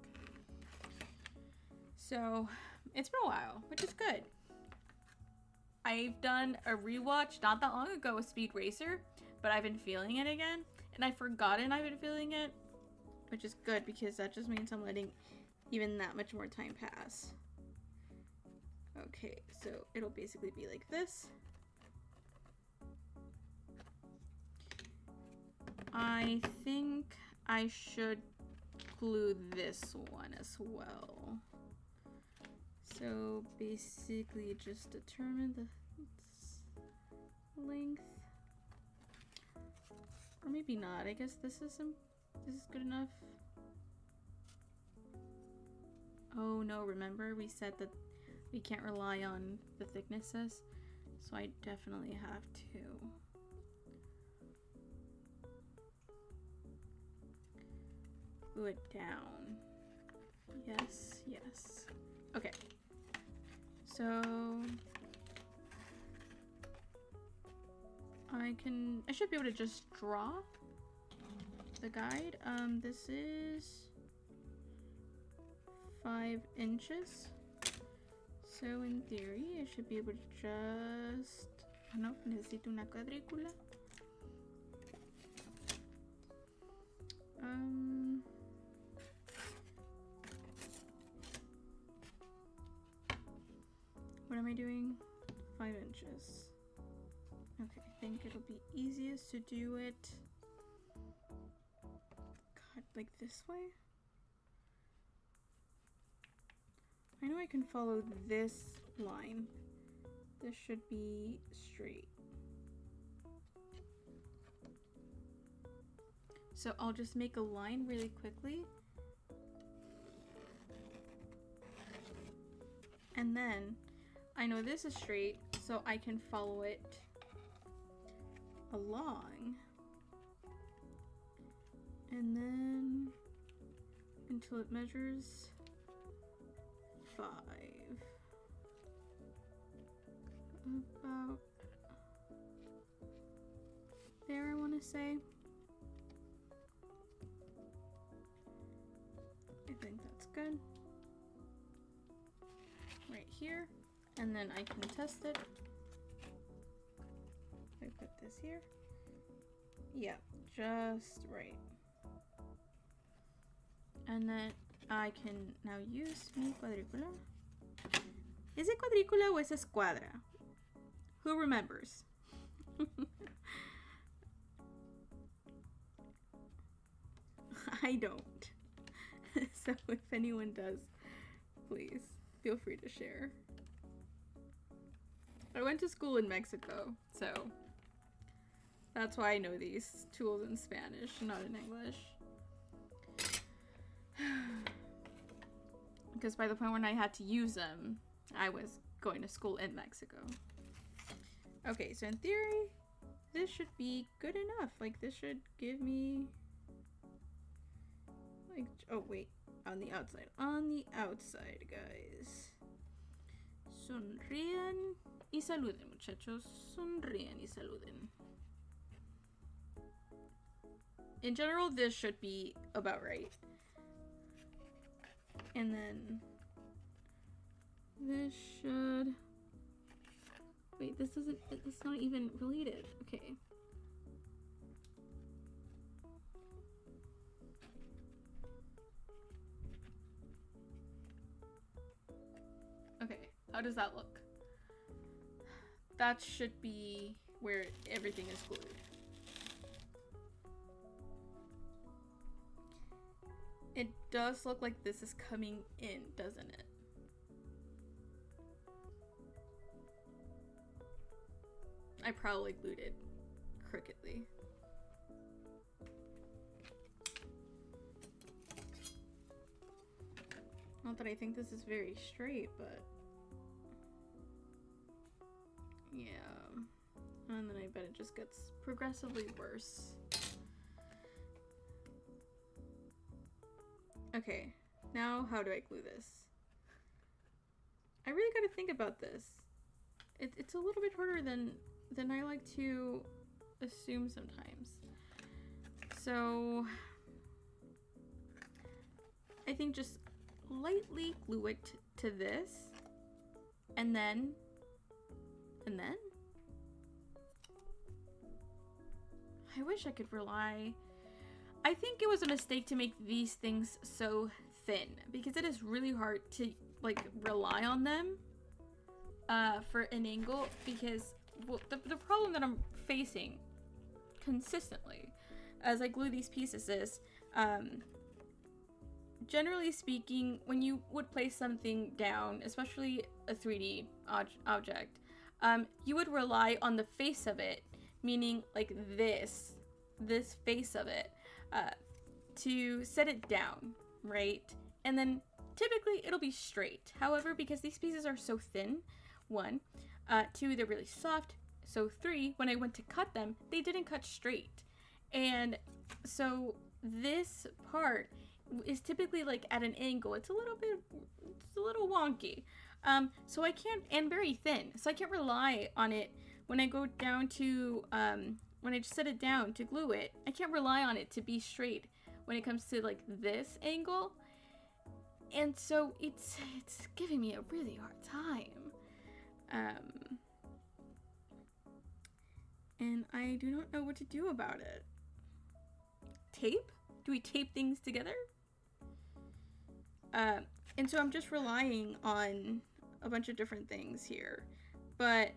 So, it's been a while, which is good. I've done a rewatch not that long ago with Speed Racer, but I've been feeling it again. And I've forgotten I've been feeling it, which is good because that just means I'm letting even that much more time pass. Okay, so it'll basically be like this. I think I should glue this one as well. So basically just determine the length. Or maybe not. I guess this is good enough. Oh no, remember we said that we can't rely on the thicknesses, so I definitely have to. glue it down. Yes, yes. Okay. So I should be able to just draw the guide. This is 5 inches. So in theory, I should be able to just... Oh, no, necesito una cuadrícula. What am I doing? 5 inches. Okay, I think it'll be easiest to do it. God, like this way? I know I can follow this line. This should be straight. So I'll just make a line really quickly. And then I know this is straight, so I can follow it along. And then until it measures 5. About there, I want to say. I think that's good. Right here. And then I can test it. I put this here. Yeah, just right. And then I can now use mi cuadrícula. ¿Es cuadrícula o es escuadra? Who remembers? I don't. So if anyone does, please feel free to share. I went to school in Mexico, so that's why I know these tools in Spanish, not in English. Because by the point when I had to use them, I was going to school in Mexico. Okay, so in theory, this should be good enough. Like, this should give me... like, oh wait, on the outside. On the outside, guys. Sonríen y saluden, muchachos. Sonríen y saluden. In general, this should be about right. And then this should... Wait, this isn't... It's not even related. Okay. Okay, how does that look? That should be where everything is glued. It does look like this is coming in, doesn't it? I probably glued it crookedly. Not that I think this is very straight, but yeah. And then I bet it just gets progressively worse. Okay, now how do I glue this? I really gotta think about this. It's a little bit harder than I like to assume sometimes. So I think just lightly glue it to this, and then I wish I could rely. I think it was a mistake to make these things so thin, because it is really hard to like rely on them for an angle, because well, the problem that I'm facing consistently as I glue these pieces is generally speaking, when you would place something down, especially a 3D object, you would rely on the face of it, meaning like this face of it, to set it down, right? And then typically it'll be straight. However, because these pieces are so thin, 1, 2, they're really soft, so 3, when I went to cut them, they didn't cut straight. And so this part is typically like at an angle. It's a little wonky. So I can't, and very thin. So I can't rely on it when I go down to, when I just set it down to glue it. I can't rely on it to be straight when it comes to like this angle. And so it's giving me a really hard time. And I do not know what to do about it. Tape? Do we tape things together? And so I'm just relying on a bunch of different things here. But,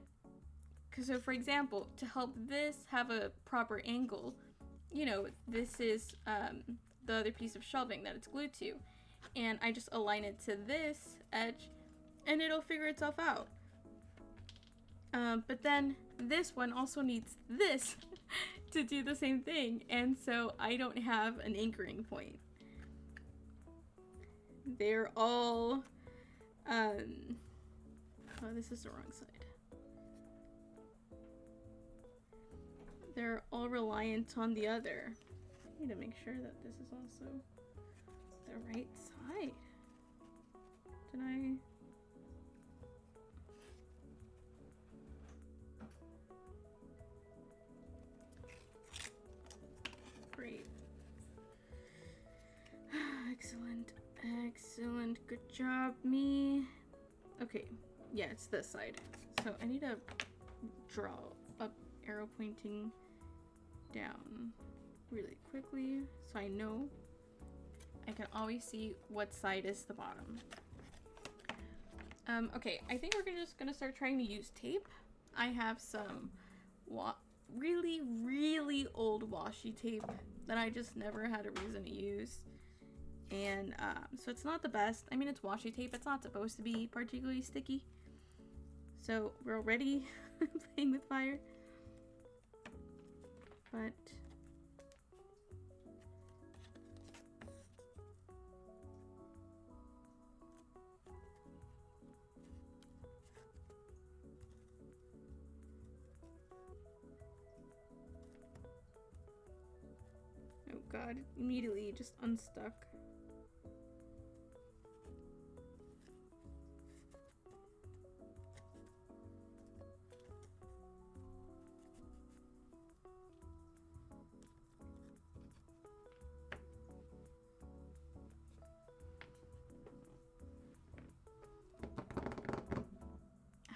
so for example, to help this have a proper angle, you know, this is the other piece of shelving that it's glued to. And I just align it to this edge and it'll figure itself out. But then this one also needs this to do the same thing, and so I don't have an anchoring point. They're all, oh, this is the wrong side. They're all reliant on the other. I need to make sure that this is also the right side. Did I? Great. Excellent. Excellent. Good job, me. Okay. Yeah, it's this side. So I need to draw up arrow pointing down really quickly so I know I can always see what side is the bottom. Okay, I think we're just gonna start trying to use tape. I have some really, really old washi tape that I just never had a reason to use. And so it's not the best. I mean, it's washi tape. It's not supposed to be particularly sticky. So we're already playing with fire. But oh god, immediately just unstuck.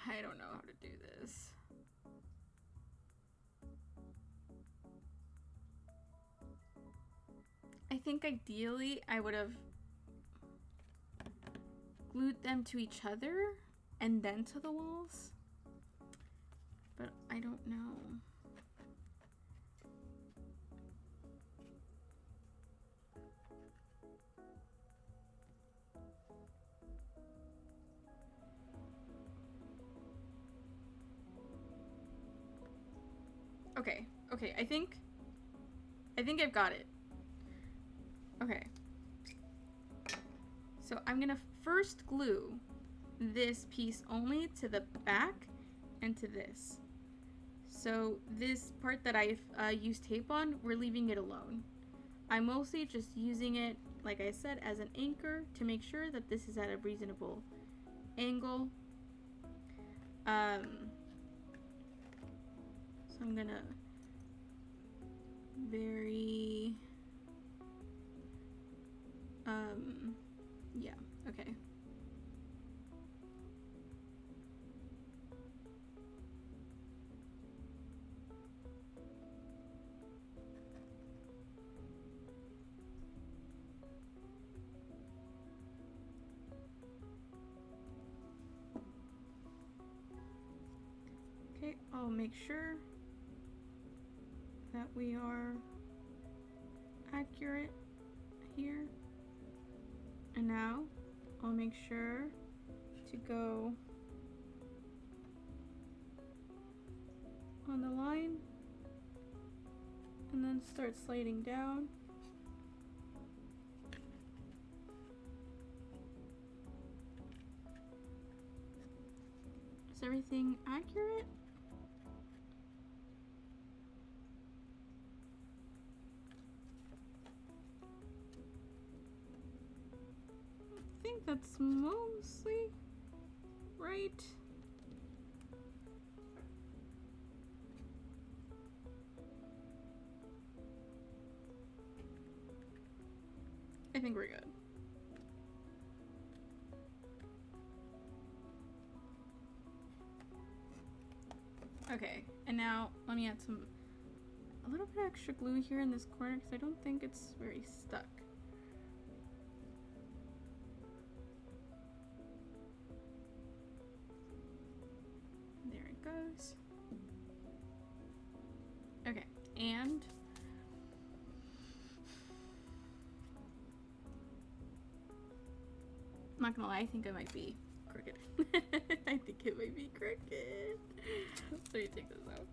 I don't know how to do this. I think ideally I would have glued them to each other and then to the walls, but I don't know. Okay, I think I've got it. Okay. So I'm gonna first glue this piece only to the back and to this. So this part that I've used tape on, we're leaving it alone. I'm mostly just using it, like I said, as an anchor to make sure that this is at a reasonable angle. So I'm gonna yeah, okay. Okay, I'll make sure that we are accurate here. And now I'll make sure to go on the line and then start sliding down. Is everything accurate? that's mostly right. I think we're good. Okay, and now let me add a little bit of extra glue here in this corner because I don't think it's very stuck. There it goes. Okay, and I'm not gonna lie, I think I might be crooked. I think it might be crooked. Let me take this out.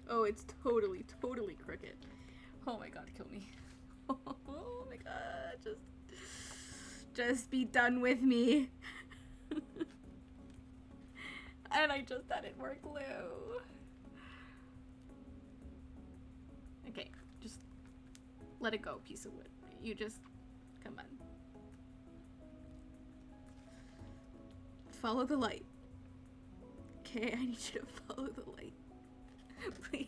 Oh, it's totally crooked. Oh my god, kill me. Oh my god, just be done with me. And I just added more glue. Okay, just let it go, piece of wood. You just, come on. Follow the light. Okay, I need you to follow the light. Please.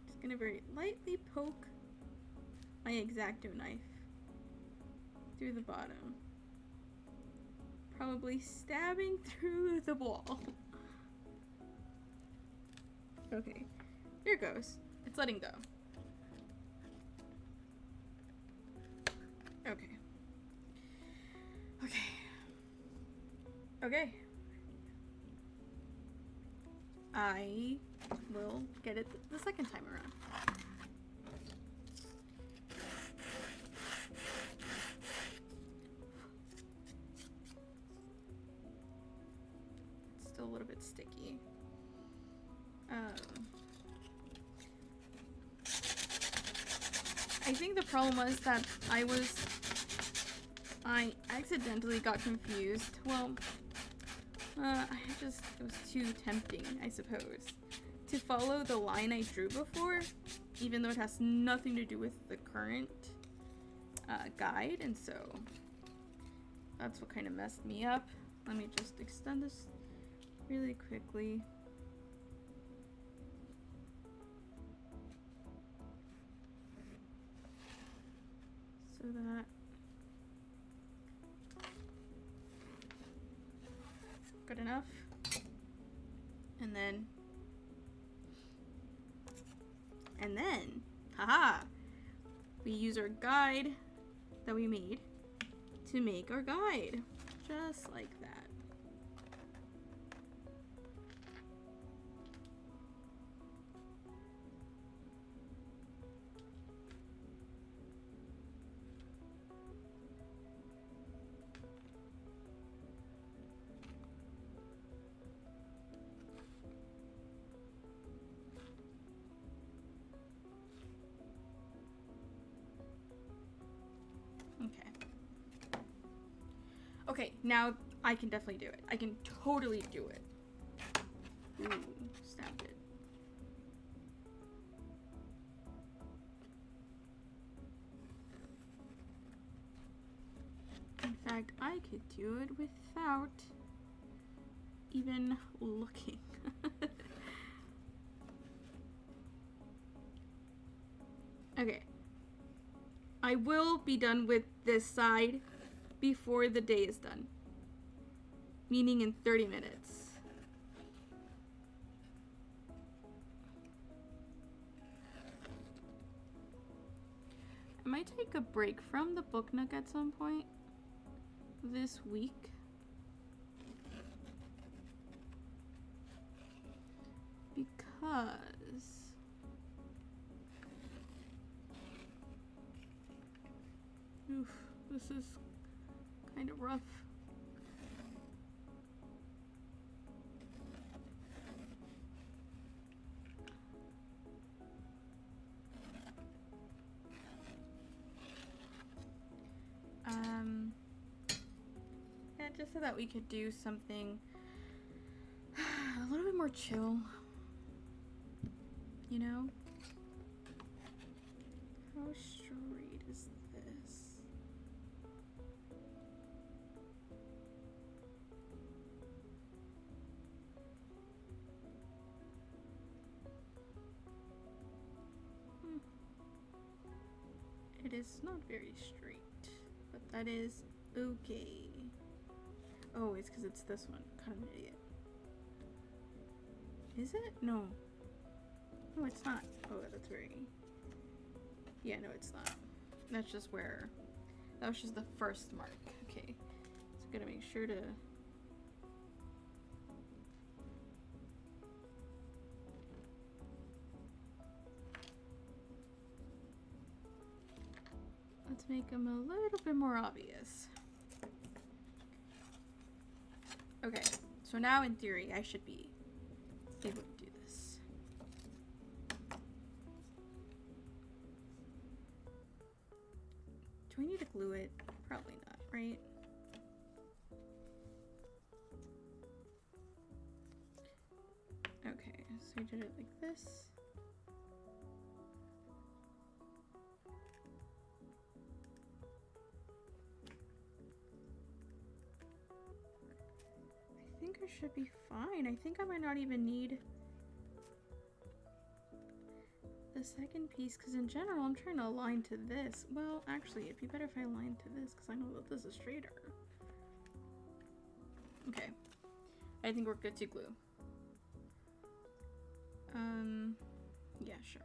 Just gonna very lightly poke my X-Acto knife through the bottom. Probably stabbing through the wall. Okay, here it goes. It's letting go. Okay. Okay. Okay. I will get it the second time around. It's still a little bit sticky. I think the problem was that I accidentally got confused. Well, it was too tempting, I suppose, to follow the line I drew before, even though it has nothing to do with the current guide, and so that's what kind of messed me up. Let me just extend this really quickly. So that good enough. And then haha, we use our guide that we made to make our guide, just like that. Okay, now I can definitely do it. I can totally do it. Ooh, snapped it. In fact, I could do it without even looking. Okay. I will be done with this side before the day is done, meaning in 30 minutes. I might take a break from the book nook at some point this week. Because oof, this is kind of rough. Just so that we could do something a little bit more chill. You know? How straight is this? It is not very straight, but that is okay. Oh, it's because it's this one. Kind of an idiot. Is it? No. No, it's not. Oh, that's very... Yeah, no, it's not. That's just where... That was just the first mark. Okay. So I'm gonna make sure to... Let's make them a little bit more obvious. Okay, so now in theory I should be able to do this. Do I need to glue it? Probably not, right? Okay, so I did it like this. I think I should be fine. I think I might not even need the second piece because in general I'm trying to align to this. Well, actually it'd be better if I align to this because I know that this is straighter. Okay. I think we're good to glue. Yeah, sure.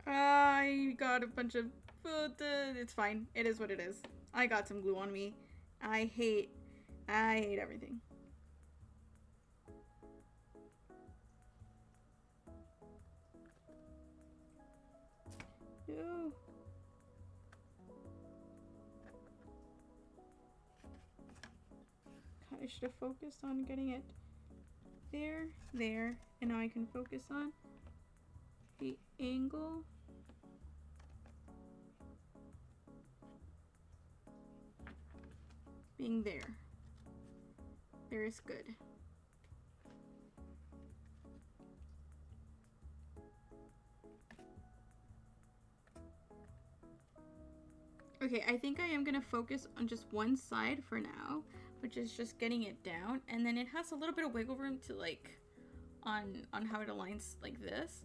I got a bunch of... It's fine. It is what it is. I got some glue on me. I hate everything. Ew. God, I should have focused on getting it there, and now I can focus on the angle. Being there. There is good. Okay, I think I am gonna focus on just one side for now, which is just getting it down, and then it has a little bit of wiggle room to like on how it aligns like this.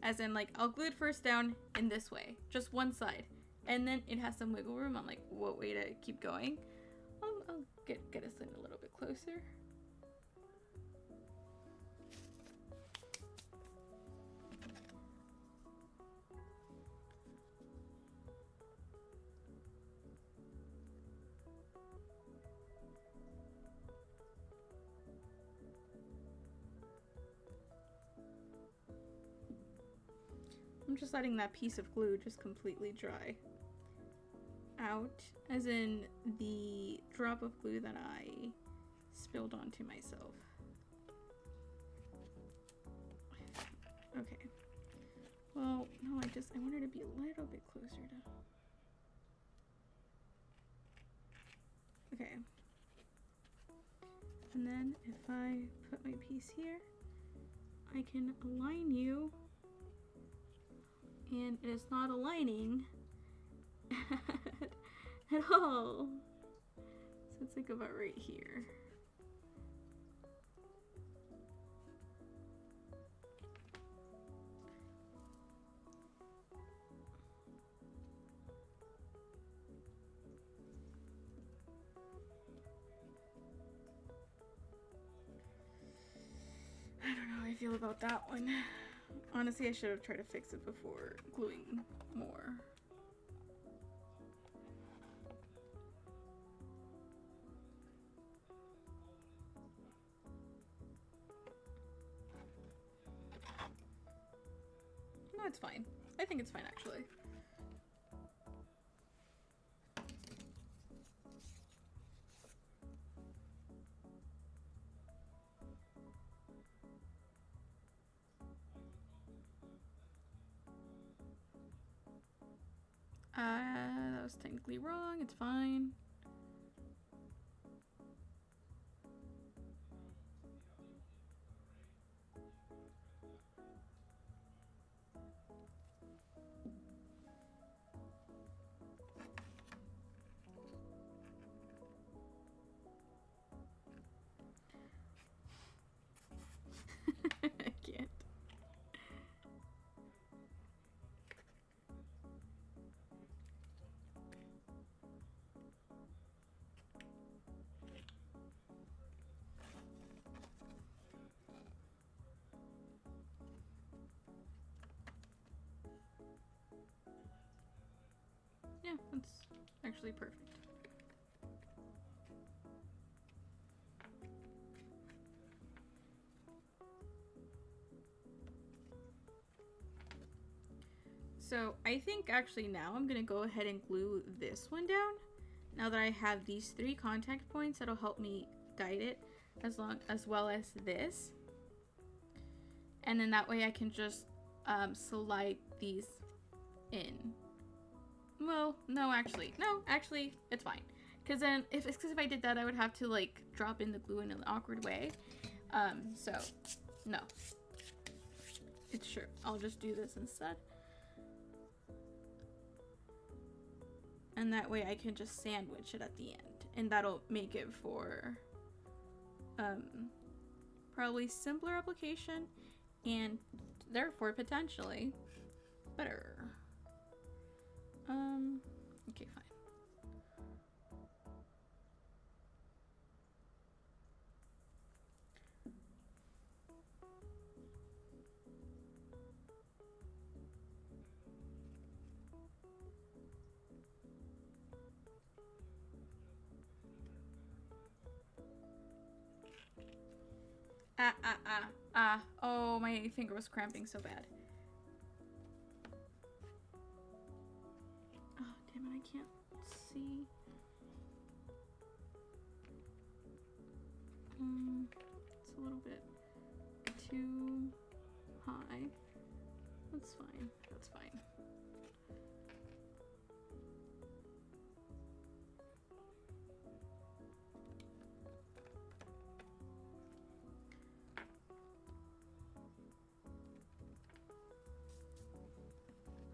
As in like I'll glue it first down in this way, just one side, and then it has some wiggle room on like what way to keep going. I'll get us in a little bit closer. I'm just letting that piece of glue just completely dry out, as in the drop of glue that I spilled onto myself. Okay. Well, no, I wanted to be a little bit closer to... Okay. And then if I put my piece here, I can align you, and it is not aligning at all. So it's like about right here. I don't know how I feel about that one. Honestly, I should have tried to fix it before gluing more. No, it's fine. I think it's fine, actually. That was technically wrong. It's fine. I can't. Yeah, that's actually perfect. So I think actually now I'm gonna go ahead and glue this one down. Now that I have these 3 contact points, that'll help me guide it as well as this. And then that way I can just slide these in. Well, no, actually, it's fine. Because then, if I did that, I would have to like drop in the glue in an awkward way. So, no. It's sure. I'll just do this instead. And that way I can just sandwich it at the end. And that'll make it for probably simpler application and therefore potentially better. Okay, fine. Oh, my finger was cramping so bad. Oh, damn it, I can't see. It's a little bit too high. That's fine. That's fine.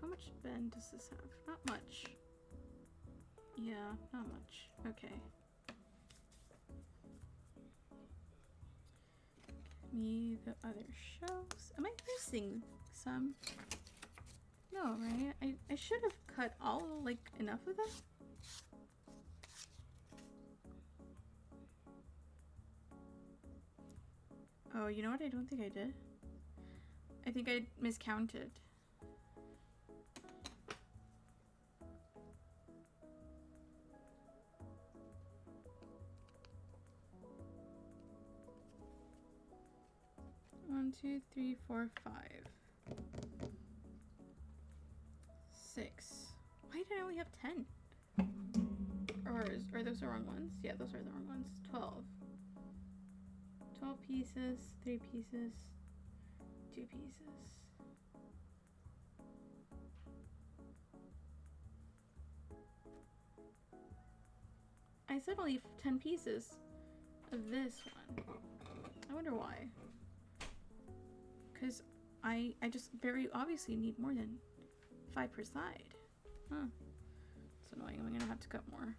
How much bend does this have? Not much. Yeah, not much. Okay. Give me the other shelves. Am I missing some? No, right? I should have cut all, like, enough of them. Oh, you know what? I don't think I did. I think I miscounted. One, two, three, four, 5. 6. Why did I only have 10? Or are those the wrong ones? Yeah, those are the wrong ones. 12. 12 pieces, 3 pieces, 2 pieces. I said only 10 pieces of this one. I wonder why. Because I just very obviously need more than 5 per side. Huh. It's annoying. I'm gonna have to cut more.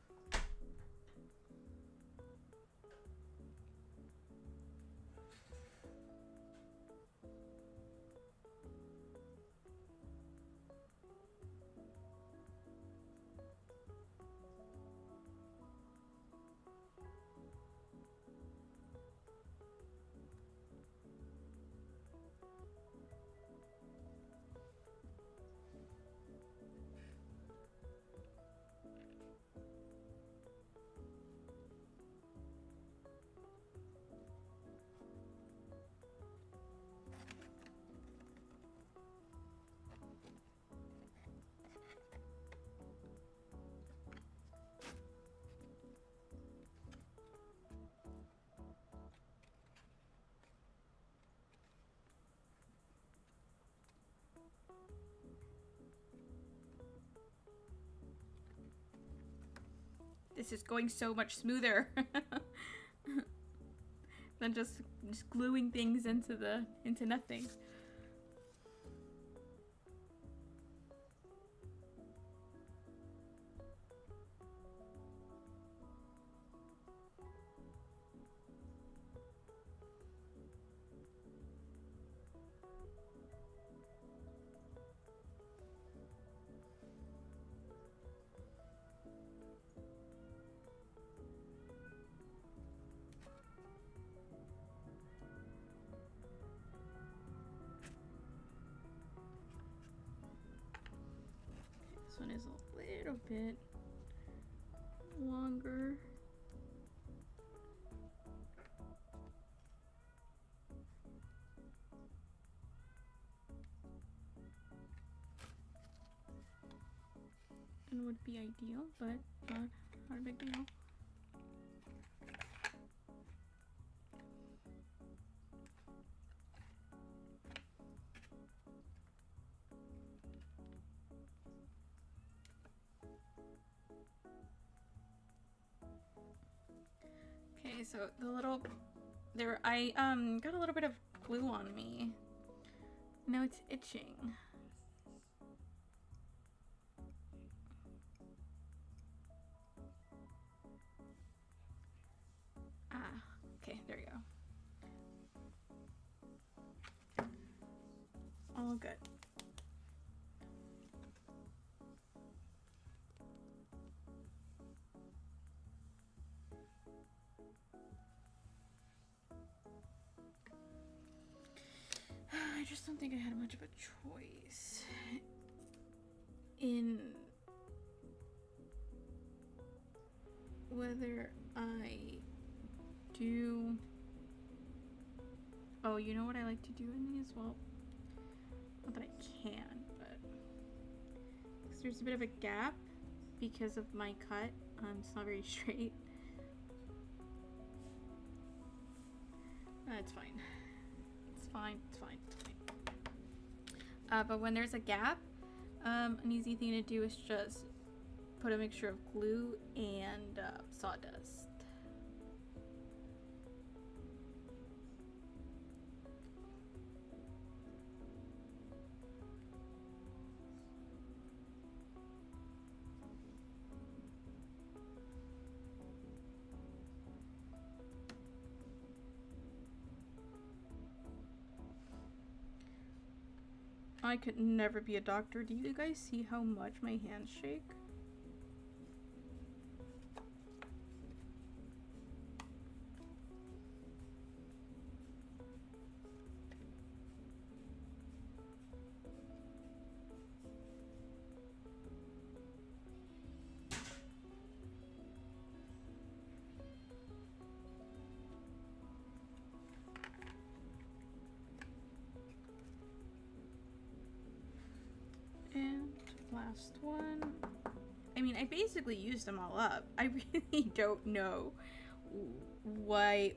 This is going so much smoother than just gluing things into nothing. This one is a little bit longer. And would be ideal, but not a big deal. Okay, so the little there I got a little bit of glue on me. Now it's itching. Okay, there you go. All good. I just don't think I had much of a choice in whether I do. Oh, you know what I like to do in these? Well, not that I can, but there's a bit of a gap because of my cut. It's not very straight. It's fine. It's fine. It's fine. It's fine. But when there's a gap, an easy thing to do is just put a mixture of glue and sawdust. I could never be a doctor. Do you guys see how much my hands shake? And last one. I mean, I basically used them all up. I really don't know why,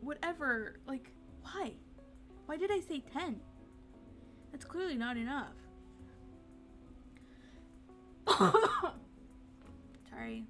whatever, like, why? Why did I say 10? That's clearly not enough. Sorry.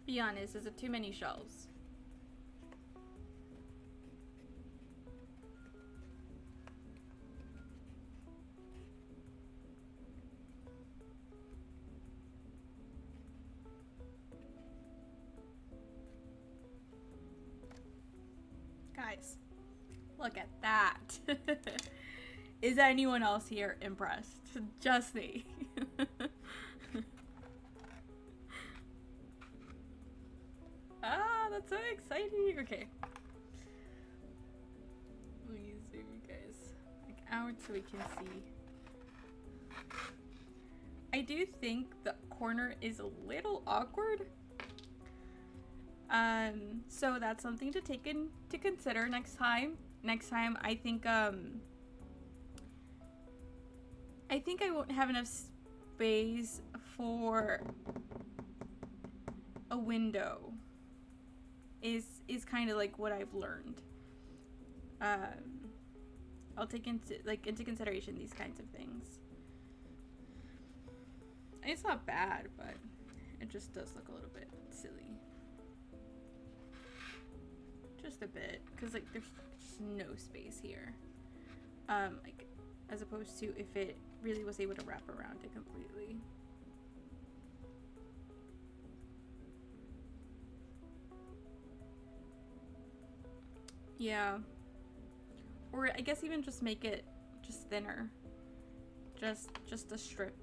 Be honest, is it too many shelves? Look at that. Is anyone else here impressed? Just me. Ah, that's so exciting. Okay. Let me zoom you guys like out so we can see. I do think the corner is a little awkward. So that's something to take into consider next time. Next time, I think I won't have enough space for a window. Is kind of like what I've learned. I'll take into consideration these kinds of things. It's not bad, but it just does look a little bit silly. Just a bit, because like there's just no space here. Like as opposed to if it really was able to wrap around it completely. Yeah. Or I guess even just make it just thinner. Just a strip.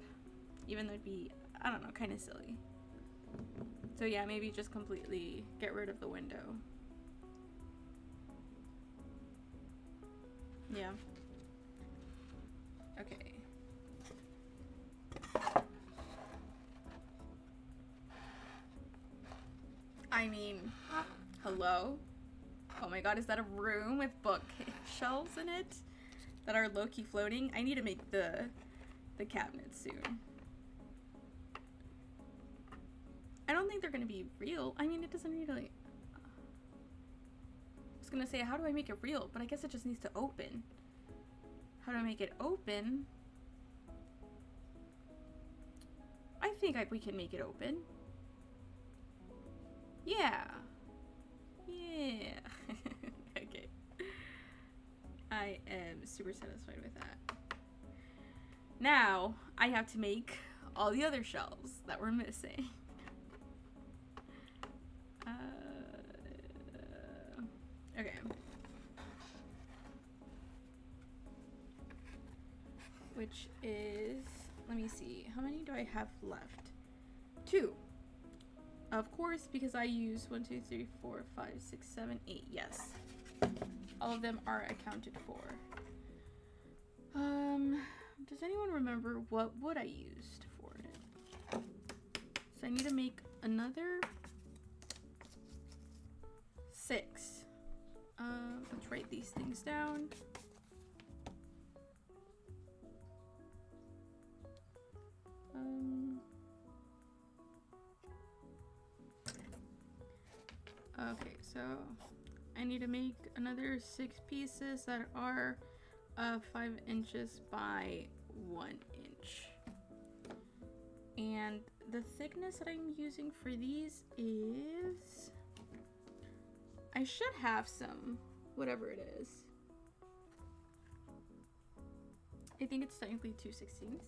Even though it'd be, I don't know, kind of silly. So yeah, maybe just completely get rid of the window. Yeah. Okay. I mean, hello? Oh my god, is that a room with bookshelves in it that are low-key floating? I need to make the cabinets soon. I don't think they're gonna be real. I mean, it doesn't really... I was gonna say, how do I make it real? But I guess it just needs to open. How do I make it open? I think we can make it open. Yeah. Yeah. Okay. I am super satisfied with that. Now, I have to make all the other shelves that we're missing. Okay. Which is, let me see, how many do I have left? 2. Of course, because I use 1, 2, 3, 4, 5, 6, 7, 8. Yes. All of them are accounted for. Does anyone remember what wood I used for it? So I need to make another 6. Let's write these things down. Okay, so I need to make another 6 pieces that are 5 inches by 1 inch. And the thickness that I'm using for these is... I should have some, whatever it is. I think it's technically 2/16.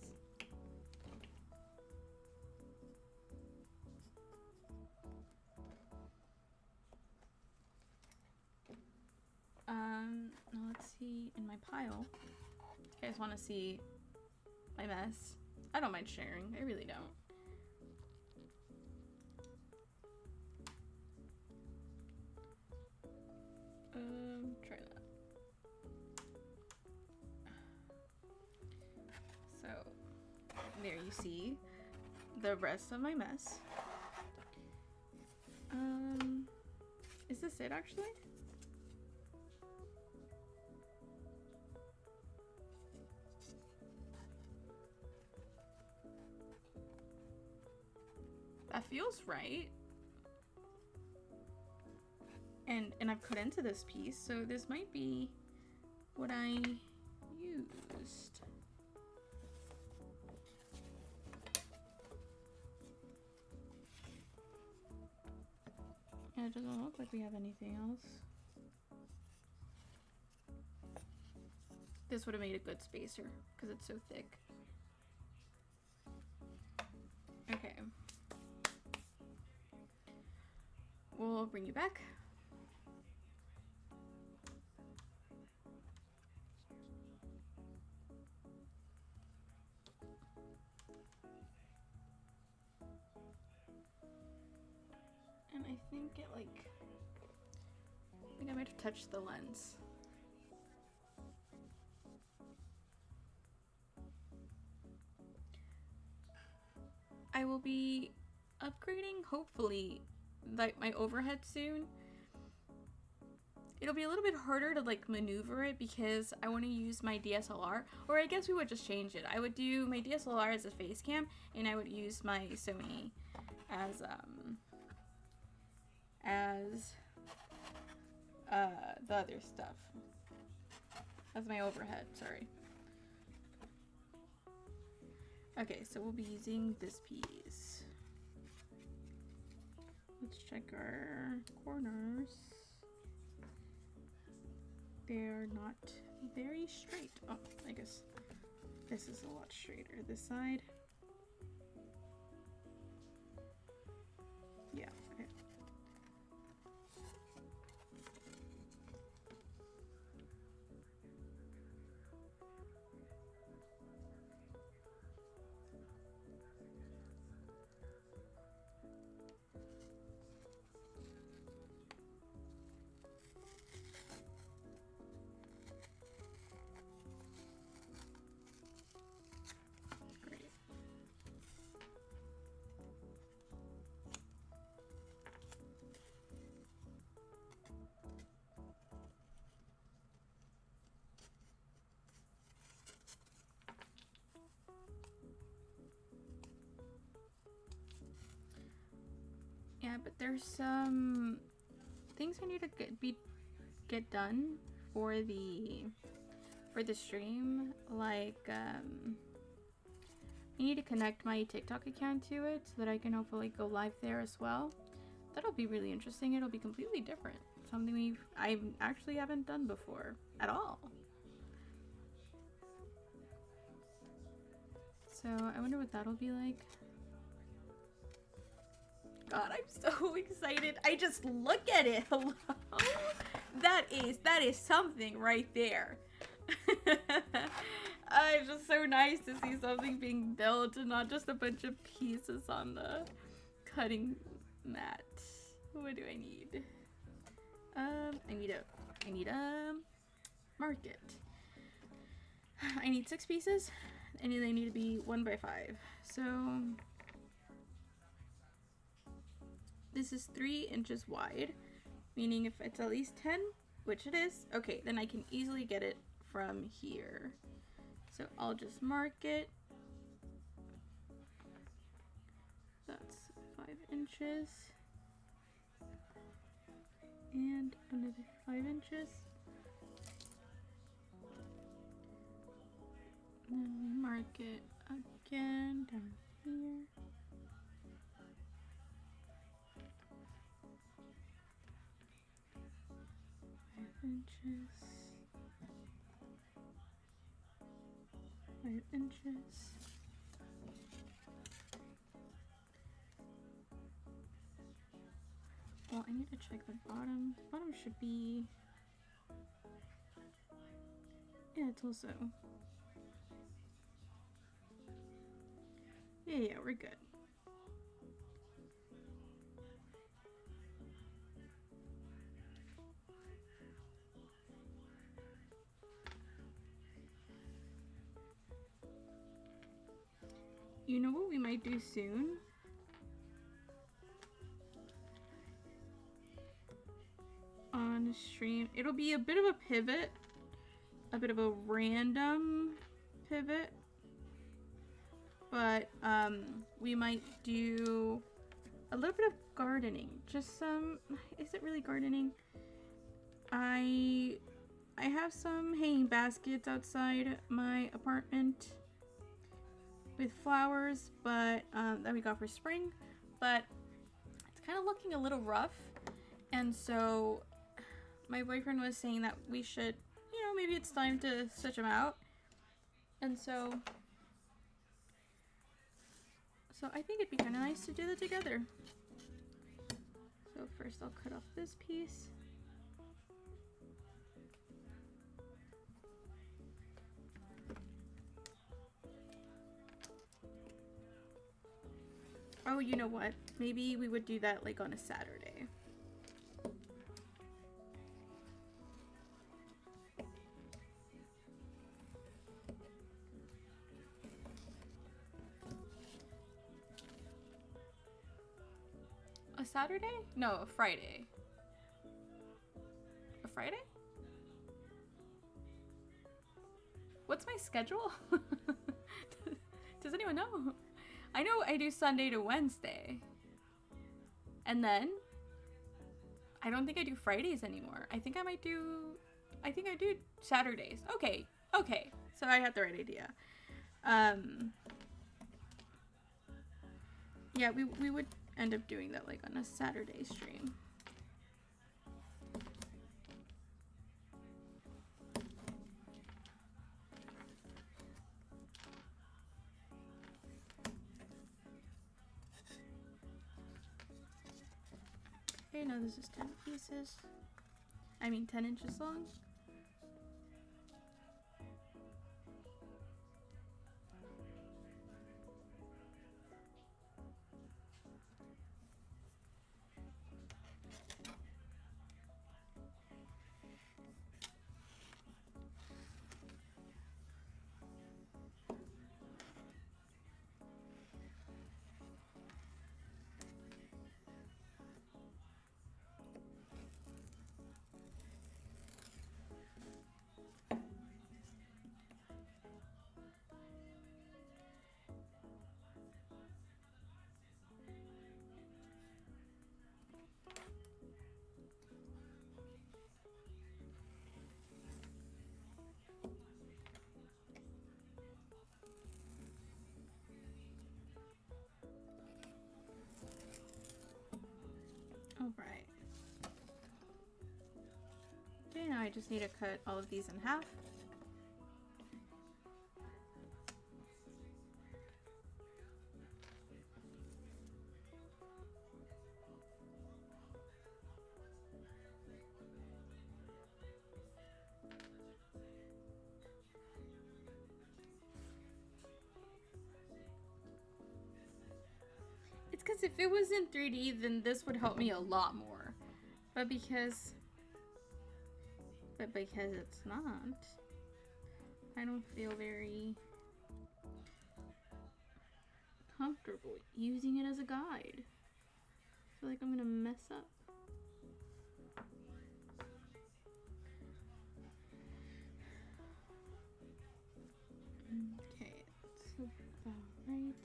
Now let's see in my pile. You guys want to see my mess? I don't mind sharing. I really don't. Try that. So, there you see the rest of my mess. Is this it actually? That feels right. And I've cut into this piece, so this might be what I used. And it doesn't look like we have anything else. This would have made a good spacer because it's so thick. Okay. We'll bring you back. think it like, I think I might have touched the lens. I will be upgrading, hopefully, like my overhead soon. It'll be a little bit harder to like maneuver it because I want to use my DSLR, or I guess we would just change it. I would do my DSLR as a face cam, and I would use my Sony as the other stuff as my overhead. Sorry. Okay, so we'll be using this piece. Let's check our corners. They're not very straight. Oh, I guess this is a lot straighter. This side. Yeah, okay. Yeah, but there's some things I need to get done for the stream. Like I need to connect my TikTok account to it so that I can hopefully go live there as well. That'll be really interesting. It'll be completely different. Something I actually haven't done before at all. So I wonder what that'll be like. God, I'm so excited. I just look at it. Hello? That is something right there. It's just so nice to see something being built and not just a bunch of pieces on the cutting mat. What do I need? I need a market. I need 6 pieces, and they need to be 1 by 5. So this is 3 inches wide, meaning if it's at least 10, which it is, okay, then I can easily get it from here. So I'll just mark it. That's 5 inches. And another 5 inches. And then we mark it again down here. Inches, 5 inches. Well, I need to check the bottom. The bottom should be, yeah, it's also, yeah, we're good. You know what we might do soon? On stream, it'll be a bit of a pivot, a bit of a random pivot, but we might do a little bit of gardening. Just some, is it really gardening? I have some hanging baskets outside my apartment with flowers, but that we got for spring, but it's kind of looking a little rough, and so my boyfriend was saying that we should, you know, maybe it's time to switch them out, and so I think it'd be kind of nice to do that together. So first I'll cut off this piece. Oh, you know what? maybe we would do that like on a Saturday. A Saturday? No, a Friday. A Friday? What's my schedule? Does anyone know? I know I do Sunday to Wednesday. And then I don't think I do Fridays anymore. I think I do Saturdays. Okay. Okay. So I had the right idea. Yeah, we would end up doing that like on a Saturday stream. Okay, now this is 10 pieces. I mean 10 inches long. Alright. Okay, now I just need to cut all of these in half. It's because if it was in 3D, then this would help me a lot more. But because it's not, I don't feel very comfortable using it as a guide. I feel like I'm gonna mess up. Okay, that's about right.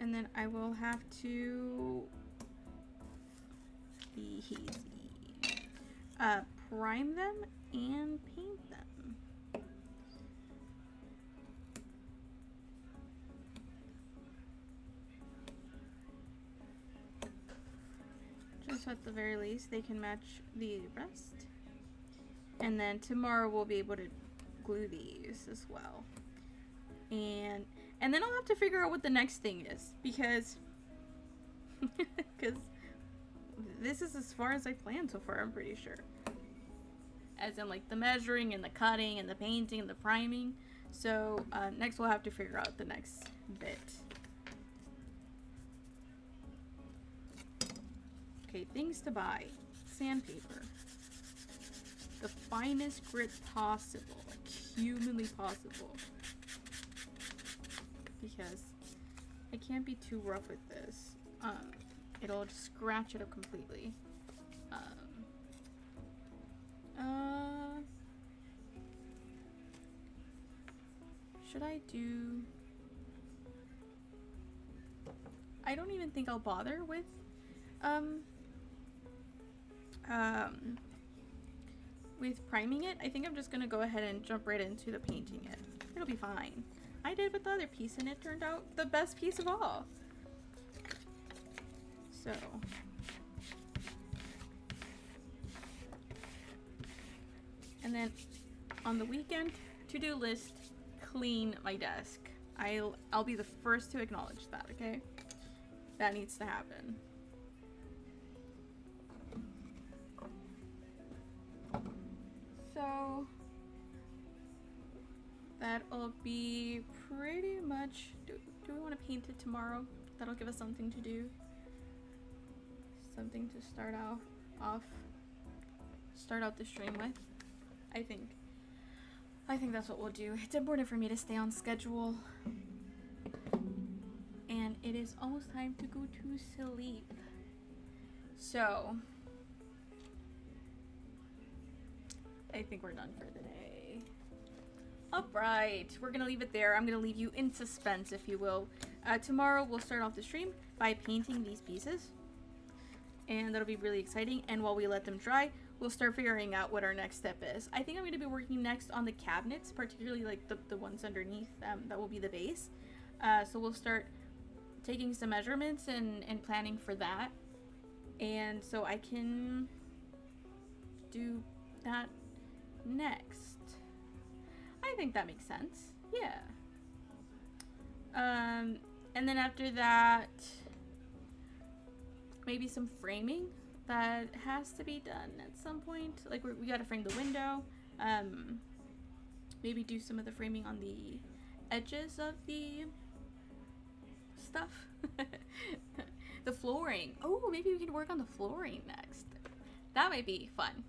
And then I will have to prime them and paint them. Just at the very least, they can match the rest. And then tomorrow we'll be able to glue these as well. And then I'll have to figure out what the next thing is, because this is as far as I planned so far, I'm pretty sure. As in like the measuring and the cutting and the painting and the priming. So next we'll have to figure out the next bit. Okay, things to buy. Sandpaper. The finest grit possible, like humanly possible. Because I can't be too rough with this. It'll just scratch it up completely. Should I do... I don't even think I'll bother with with priming it, I think I'm just gonna go ahead and jump right into the painting it. It'll be fine. I did with the other piece and it turned out the best piece of all. So. And then on the weekend, to-do list, clean my desk. I'll be the first to acknowledge that, okay? That needs to happen. So that'll be pretty much, do we want to paint it tomorrow? That'll give us something to do. Something to start out the stream with. I think that's what we'll do. It's important for me to stay on schedule. And it is almost time to go to sleep. So I think we're done for the day. Alright, we're gonna leave it there. I'm gonna leave you in suspense, if you will. Tomorrow we'll start off the stream by painting these pieces. And that'll be really exciting. And while we let them dry, we'll start figuring out what our next step is. I think I'm going to be working next on the cabinets, particularly like the ones underneath that will be the base. So we'll start taking some measurements and planning for that. And so I can do that next. I think that makes sense. Yeah. And then after that, maybe some framing that has to be done at some point. Like we gotta frame the window. Maybe do some of the framing on the edges of the stuff. The flooring. Oh, maybe we can work on the flooring next. That might be fun.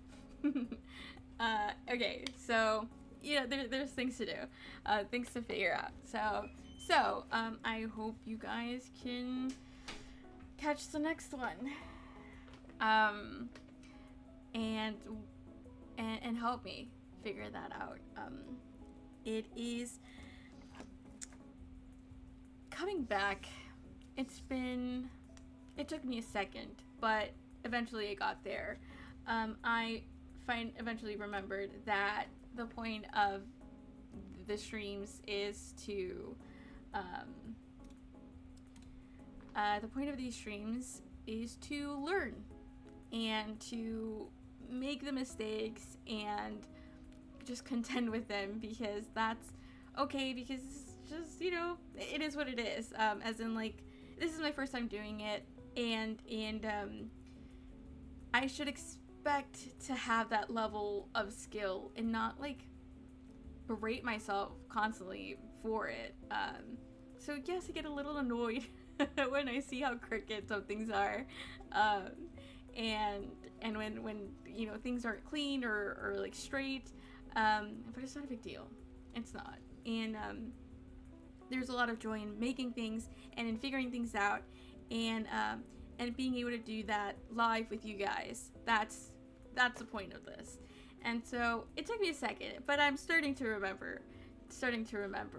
Okay, so there's things to do, things to figure out. So I hope you guys can catch the next one, and help me figure that out. It is coming back. It took me a second, but eventually I got there. I eventually remembered that the point of the streams is to the point of these streams is to learn and to make the mistakes and just contend with them, because that's okay, because it's just, it is what it is. As in, like, this is my first time doing it, and I should expect to have that level of skill and not, like, berate myself constantly for it. So yes, I get a little annoyed when I see how crooked some things are, and when things aren't clean or like straight, but it's not a big deal. It's not. And there's a lot of joy in making things and in figuring things out, and being able to do that live with you guys. That's the point of this. And so it took me a second, but I'm starting to remember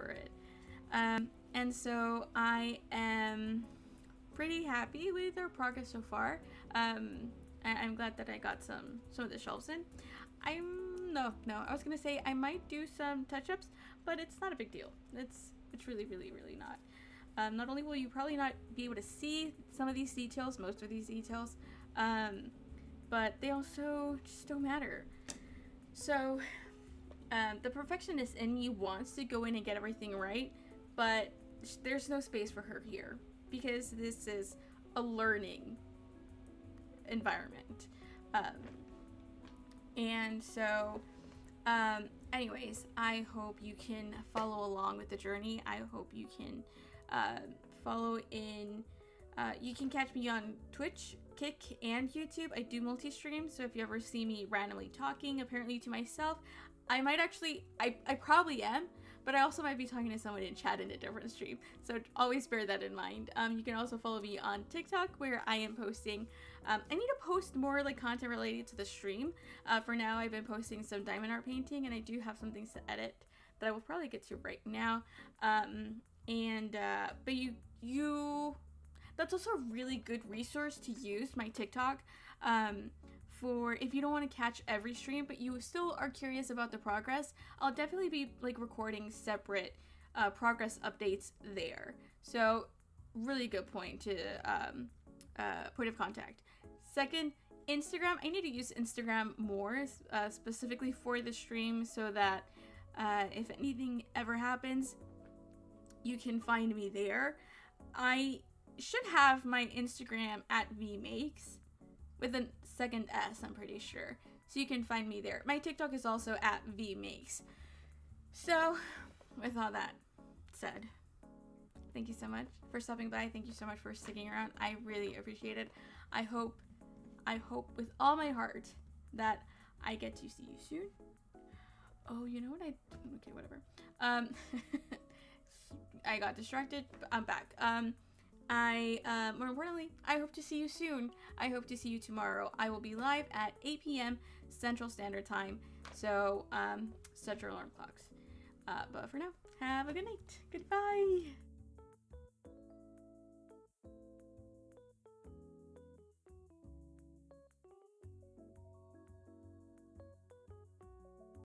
it. And so I am pretty happy with our progress so far. I'm glad that I got some of the shelves in. No, I was gonna say I might do some touch-ups, but it's not a big deal. It's really, really, really not. Not only will you probably not be able to see some of these details, most of these details, but they also just don't matter. So the perfectionist in me wants to go in and get everything right, but there's no space for her here, because this is a learning environment. And so anyways, I hope you can follow along with the journey. I hope you can follow in. You can catch me on Twitch, Kick, and YouTube. I do multi-stream, so if you ever see me randomly talking, apparently to myself, I might actually, I probably am, but I also might be talking to someone in chat in a different stream, so always bear that in mind. You can also follow me on TikTok, where I am posting, I need to post more like content related to the stream. For now, I've been posting some diamond art painting, and I do have some things to edit that I will probably get to right now. But that's also a really good resource to use, my TikTok, for if you don't want to catch every stream, but you still are curious about the progress, I'll definitely be like recording separate progress updates there. So really good point to point of contact. Second, Instagram. I need to use Instagram more, specifically for the stream, so that if anything ever happens, you can find me there. I should have my Instagram at vmakes with a second S, I'm pretty sure. So you can find me there. My TikTok is also at vmakes. So, with all that said, thank you so much for stopping by. Thank you so much for sticking around. I really appreciate it. I hope with all my heart that I get to see you soon. Oh, you know what okay, whatever. I got distracted. I'm back. More importantly, I hope to see you soon. I hope to see you tomorrow. I will be live at 8 p.m. Central Standard Time. So, set your alarm clocks. But for now, have a good night. Goodbye.